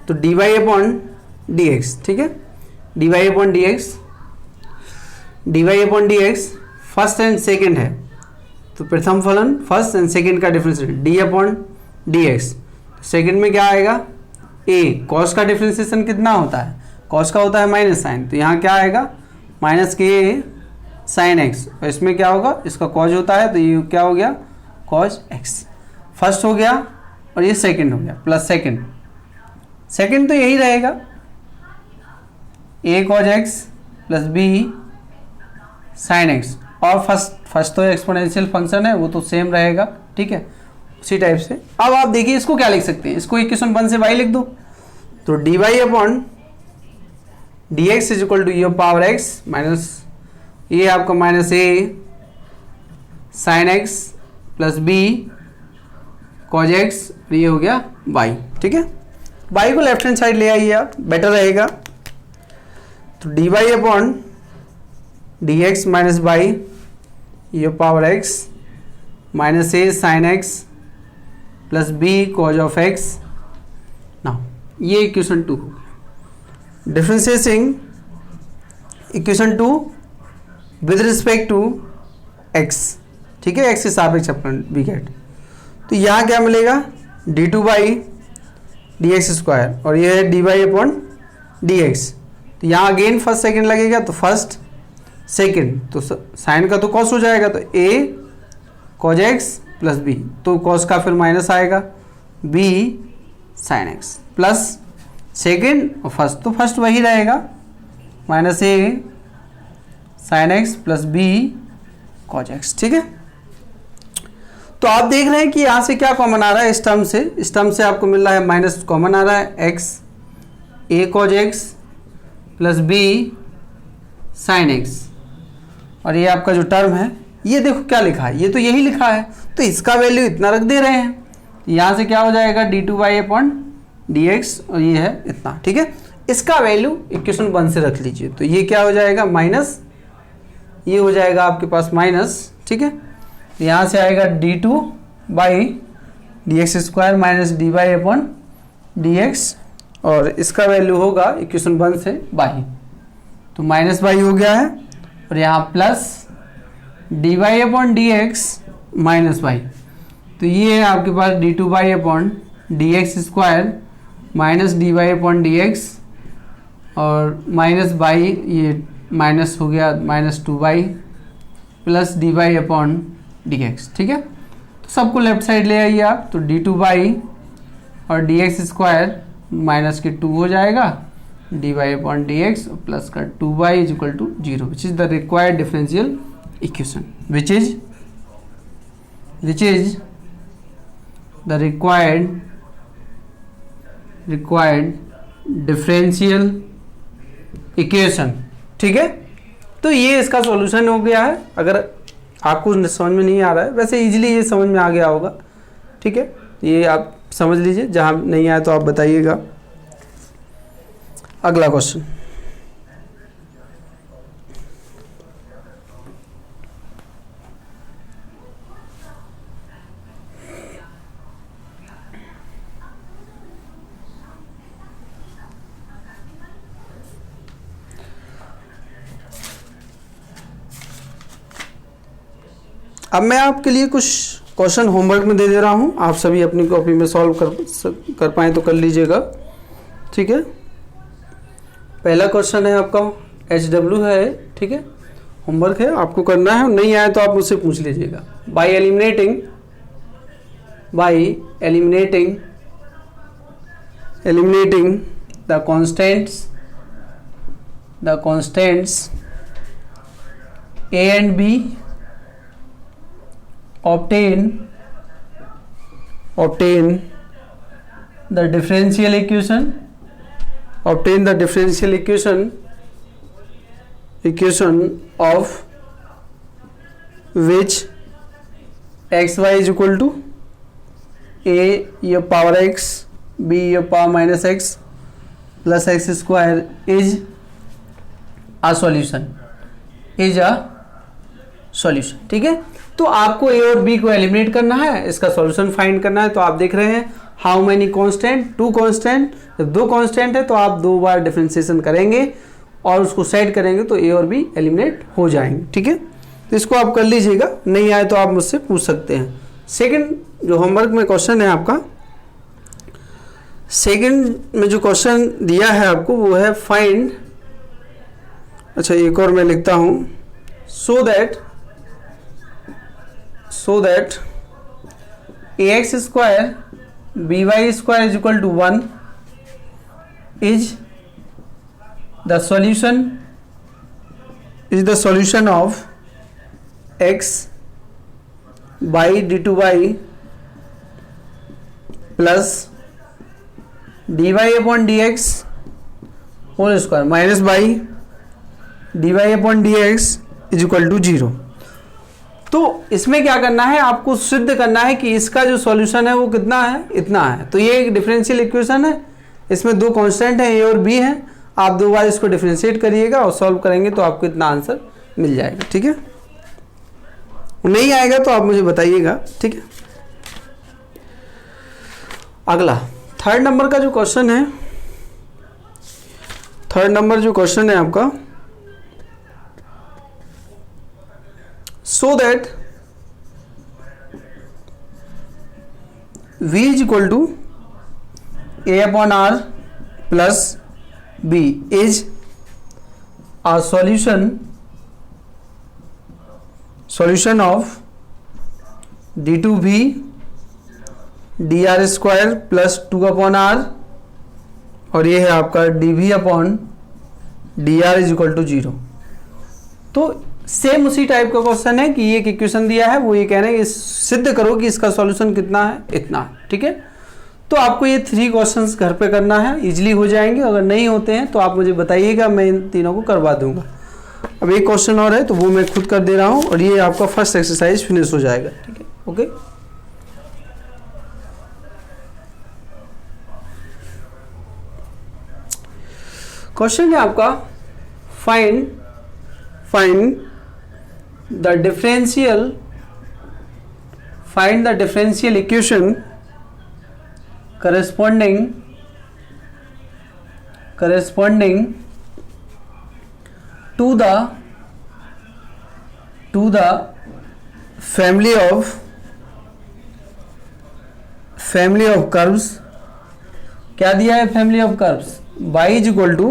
तो dy अपॉन dx। ठीक है, dy upon dx first and second है, तो प्रथम फलन फर्स्ट एंड सेकेंड का differentiation d upon dx। Second में क्या आएगा, a, cos का डिफरेंशिएशन कितना होता है, cos का होता है माइनस साइन, तो यहाँ क्या आएगा माइनस के साइन x, और इसमें क्या होगा, इसका cos होता है तो ये क्या हो गया cos x, फर्स्ट हो गया, और ये सेकेंड हो गया प्लस सेकेंड तो यही रहेगा a cos x plus b sin x, और फर्स्ट तो एक्सपोनेंशियल फंक्शन है वो तो सेम रहेगा। ठीक है, उसी टाइप से। अब आप देखिए इसको क्या लिख सकते हैं, इसको इक्वेशन 1 से y लिख दो, तो dy upon dx is equal to e power x minus ये आपका minus a sin x plus b cos x, ये हो गया y। ठीक है, y को लेफ्ट हैंड साइड ले आइए आप, बेटर रहेगा। तो dy upon dx minus y e power x minus a sin x plus b cos of x। Now ये इक्वेशन 2 हो गया। Differentiating equation 2 with respect to x, ठीक है, x के सापेक्ष अपकरण बी गेट, तो यहाँ क्या मिलेगा d2 बाई dx स्क्वायर, और ये है dy अपॉन dx, तो यहाँ अगेन फर्स्ट सेकेंड लगेगा, तो फर्स्ट सेकेंड, तो साइन का तो कॉस हो जाएगा, तो a cos x plus b, तो कॉस का फिर माइनस आएगा b sin x plus second और फर्स्ट, तो फर्स्ट वही रहेगा minus a sin x plus b cos x। ठीक है, तो आप देख रहे हैं कि यहाँ से क्या कॉमन आ रहा है, इस टर्म से आपको मिल रहा है माइनस कॉमन आ रहा है x a cos x plus b sin x, और ये आपका जो टर्म है ये देखो क्या लिखा है, ये तो यही लिखा है, तो इसका वैल्यू इतना रख दे रहे हैं, यहाँ से क्या हो जाएगा d2y अपॉन dx, और ये है इतना। ठीक है, इसका वैल्यू इक्वेशन 1 से रख लीजिए, तो ये क्या हो जाएगा माइनस, ये हो जाएगा आपके पास माइनस। ठीक है, तो यहाँ से आएगा d2 by dx square minus dy upon dx, और इसका वैल्यू होगा इक्वेशन 1 से y, तो माइनस y हो गया है, और यहाँ plus dy upon dx minus y, तो ये है आपके पास d2y upon dx square minus dy upon dx, और माइनस y ये माइनस हो गया minus 2y plus dy upon dx। ठीक है, तो सबको लेफ्ट साइड ले आइए आप, तो d2 बाई और डी एक्स स्क्वायर माइनस के 2 हो जाएगा, d y upon d x plus का 2y is equal to 0, which is the required differential equation, which is the required differential equation. ठीक है, तो ये इसका सॉल्यूशन हो गया है। अगर आपको समझ में नहीं आ रहा है, वैसे इजीली ये समझ में आ गया होगा। ठीक है, ये आप समझ लीजिए, जहाँ नहीं आया तो आप बताइएगा। अगला क्वेश्चन, अब मैं आपके लिए कुछ क्वेश्चन होमवर्क में दे दे रहा हूँ, आप सभी अपनी कॉपी में सॉल्व कर पाए तो कर लीजिएगा। ठीक है, पहला क्वेश्चन है आपका HW है। ठीक है, होमवर्क है, आपको करना है, नहीं आए तो आप मुझसे पूछ लीजिएगा। Bye eliminating the constants A and B, obtain the differential equation of which xy is equal to a e power x, b e power minus x plus x square is a solution। ठीक है, तो आपको ए और B को eliminate करना है, इसका solution find करना है। तो आप देख रहे हैं हाउ मेनी कांस्टेंट, 2 कांस्टेंट। जब 2 कांस्टेंट है तो आप 2 बार डिफरेंशिएशन करेंगे और उसको सेट करेंगे तो ए और बी एलिमिनेट हो जाएंगे। ठीक है, तो इसको आप कर लीजिएगा, नहीं आए तो आप मुझसे पूछ सकते हैं। सेकंड जो होमवर्क में क्वेश्चन है आपका, सेकंड में जो क्वेश्चन दिया है आपको वो है फाइंड, अच्छा एक और मैं लिखता हूं, so that ax square by square is equal to 1 is the solution of x by d2y plus dy upon dx whole square minus by dy upon dx is equal to 0। तो इसमें क्या करना है, आपको सिद्ध करना है कि इसका जो सॉल्यूशन है वो कितना है, इतना है। तो ये एक डिफरेंशियल इक्वेशन है, इसमें 2 कांस्टेंट हैं, ए और बी हैं। आप 2 बार इसको डिफरेंशिएट करिएगा और सॉल्व करेंगे तो आपको इतना आंसर मिल जाएगा। ठीक है, नहीं आएगा तो आप मुझे बताइएगा। ठीक है, अगला थर्ड नंबर का जो क्वेश्चन है, थर्ड नंबर जो क्वेश्चन है आपका, so that v is equal to a upon r plus b is a solution of d2v dr square plus 2 upon r, और ये है आपका dv upon dr is equal to 0। तो same उसी type का क्वेश्चन है कि ये एक इक्वेशन दिया है, वो ये कह रहे हैं कि सिद्ध करो कि इसका सॉल्यूशन कितना है, इतना है। ठीक है, तो आपको ये 3 क्वेश्चंस घर पे करना है, इजीली हो जाएंगे। अगर नहीं होते हैं तो आप मुझे बताइएगा, मैं इन तीनों को करवा दूंगा। अब एक क्वेश्चन और है तो वो मैं खुद कर दे रहा हूँ और ये आपका फर्स्ट एक्सरसाइज फिनिश हो जाएगा। ठीक है, ओके। क्वेश्चन है आपका find the differential equation corresponding to the family of curves। क्या दिया है family of curves, y is equal to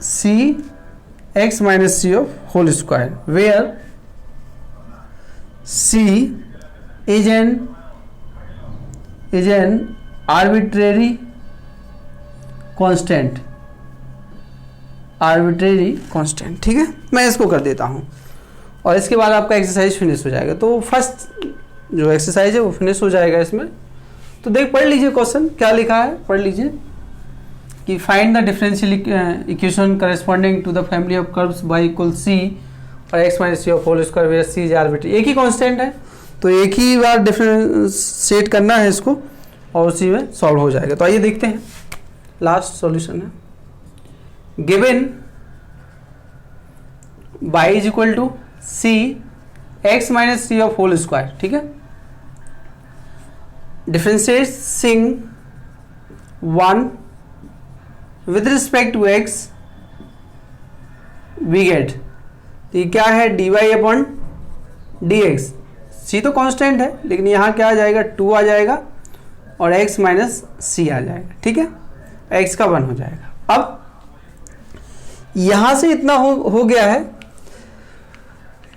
c x minus c of whole square, where c is an arbitrary constant, arbitrary constant, ठीक है। मैं इसको कर देता हूँ और इसके बाद आपका एक्सरसाइज फिनिश हो जाएगा। तो फर्स्ट जो एक्सरसाइज है वो फिनिश हो जाएगा इसमें। तो देख पढ़ लीजिए क्वेश्चन क्या लिखा है, पढ़ लीजिए कि find the differential equation corresponding to the family of curves y equal c और x minus c of whole square where c is arbitrary. एक ही कांस्टेंट है तो एक ही बार डिफरेंशिएट करना है इसको और उसी में सॉल्व हो जाएगा। तो आइए देखते हैं, लास्ट सॉल्यूशन है। Given y is equal to c x minus c of whole square, ठीक है। Differentiating 1 with respect to x we get, तो ये क्या है dy अपॉन dx। c तो कांस्टेंट है लेकिन यहाँ क्या आ जाएगा 2 आ जाएगा और x माइनस सी आ जाएगा, ठीक है। x का 1 हो जाएगा। अब यहाँ से इतना हो गया है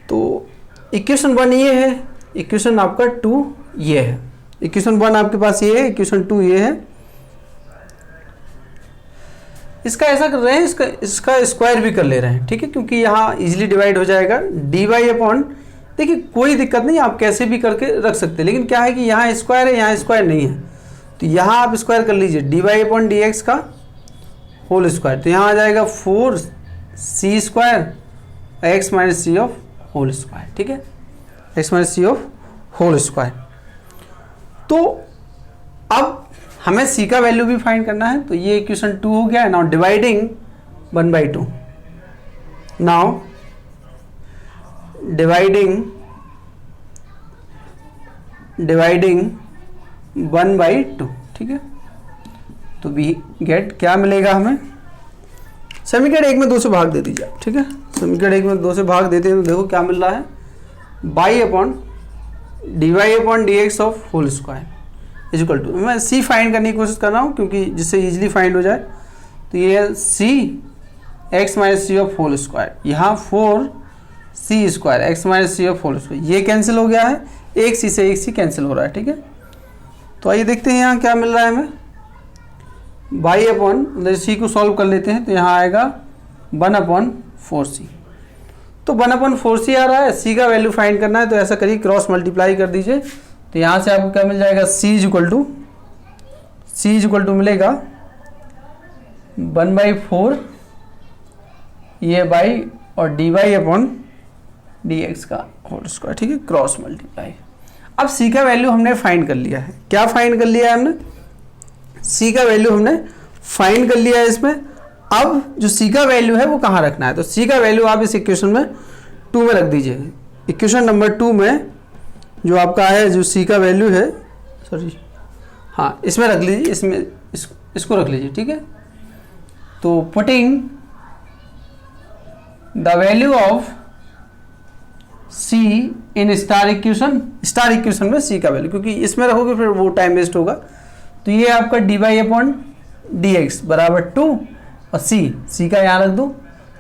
तो इक्वेशन 1 ये है, इक्वेशन आपका 2 ये है, इक्वेशन 1 आपके पास ये है, इक्वेशन 2 ये है। इसका ऐसा कर रहे हैं, इसका स्क्वायर भी कर ले रहे हैं, ठीक है, क्योंकि यहाँ इजीली डिवाइड हो जाएगा। डी वाई अपॉन, देखिए कोई दिक्कत नहीं, आप कैसे भी करके रख सकते हैं, लेकिन क्या है कि यहाँ स्क्वायर है, यहाँ स्क्वायर नहीं है, तो यहाँ आप स्क्वायर कर लीजिए d y upon d x का होल स्क्वायर। तो यहाँ आ जाएगा 4c square x minus c of whole square, ठीक है, x minus c of whole square. तो अब हमें c का वैल्यू भी फाइंड करना है, तो ये इक्वेशन 2 हो गया है। नाउ डिवाइडिंग 1/2, नाउ डिवाइडिंग 1/2, ठीक है। तो वी गेट क्या मिलेगा हमें, समीकरण 1 में 2 से भाग दे दीजिए, ठीक है। समीकरण 1 में 2 से भाग देते हैं तो देखो क्या मिल रहा है, y upon d y upon d x of whole square is equal to, मैं c फाइंड करने की कोशिश कर रहा हूँ क्योंकि जिससे इजीली फाइंड हो जाए। तो ये है c x minus c of whole square, यहाँ 4c square x minus c of whole square, ये कैंसिल हो गया है, एक c से एक c कैंसिल हो रहा है, ठीक है। तो आइए देखते हैं यहाँ क्या मिल रहा है हमें, बाई अपॉन c को सॉल्व कर लेते हैं तो यहाँ आएगा 1/4c। तो 1/4c आ रहा है, c का वैल्यू फाइंड करना है तो ऐसा करिए क्रॉस मल्टीप्लाई कर दीजिए। तो यहाँ से आपको क्या मिल जाएगा, c इज इक्वल टू मिलेगा 1/4 ये बाई और dy अपॉन dx का होल स्क्वायर, ठीक है, क्रॉस मल्टीप्लाई। अब c का वैल्यू हमने फाइंड कर लिया है, क्या फाइंड कर लिया है हमने, c का वैल्यू हमने फाइंड कर लिया है इसमें। अब जो c का वैल्यू है वो कहाँ रखना है, तो c का वैल्यू आप इस इक्वेशन में 2 में रख दीजिए। इक्वेशन नंबर 2 में जो आपका है, जो c का वैल्यू है, सॉरी हाँ इसमें रख लीजिए, इसमें इसको रख लीजिए, ठीक है। तो putting the value of c in star equation में c का वैल्यू, क्योंकि इसमें रखोगे फिर वो टाइम वेस्ट होगा। तो ये आपका d y upon d x बराबर 2 और c का यहाँ रख दो,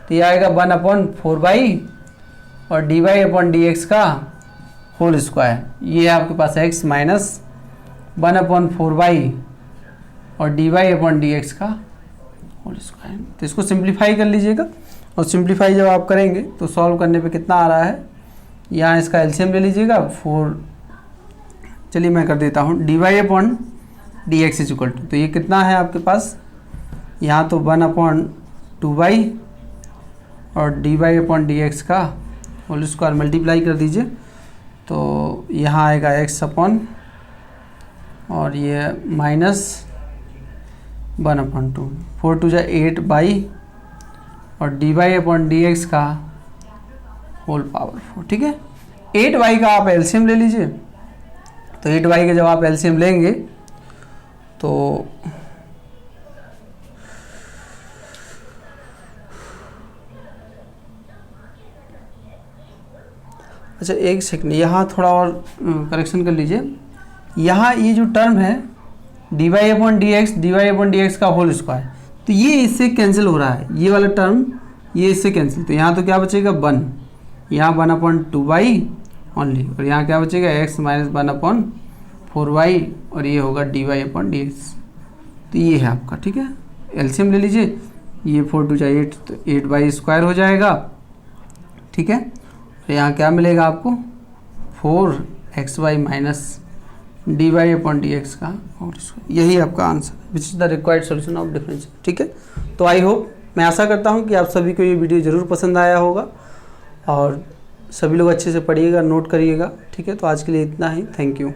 तो ये आएगा 1/4 और d y upon d x का होल स्क्वायर, ये है आपके पास x माइनस 1/4 और d y upon d x का होल स्क्वायर। तो इसको सिंप्लीफाई कर लीजिएगा, और सिंप्लीफाई जब आप करेंगे तो सॉल्व करने पे कितना आ रहा है, यहाँ इसका एलसीएम ले लीजिएगा 4, चलिए मैं कर देता हूँ, d y upon d x is equal to, तो ये कितना है आपके पास, यहाँ तो 1/2 और d y upon d x का होल स्क्वायर मल्टीप्लाई कर दीजिए, तो यहाँ आएगा x अपॉन और ये माइनस 1/2, 4 2 8 बाई और d y upon d x का होल पावर 4, ठीक है। 8y का आप एलसीएम ले लीजिए, तो 8y का जब आप एलसीएम लेंगे तो अच्छा एक सेकंड, यहाँ थोड़ा और करेक्शन कर लीजिए। यहाँ ये जो टर्म है d y upon d x का होल स्क्वायर, तो ये इससे कैंसिल हो रहा है, ये वाला टर्म ये इससे कैंसिल, तो यहाँ तो क्या बचेगा 1, यहाँ 1/2 ओनली, और यहाँ क्या बचेगा x माइनस 1/4 4y और ये होगा dy/dx। तो ये है आपका, ठीक है। एलसीएम ले लीजिए, ये 4 2 8 तो 8y² हो जाएगा, ठीक है। और यहाँ क्या मिलेगा आपको 4xy माइनस dy/dx का, और यही आपका answer which is the required solution of differential, ठीक है। तो आई होप, मैं आशा करता हूँ कि आप सभी को ये वीडियो ज़रूर पसंद आया होगा और सभी लोग अच्छे से पढ़िएगा, नोट करिएगा, ठीक है। तो आज के लिए इतना ही, थैंक यू।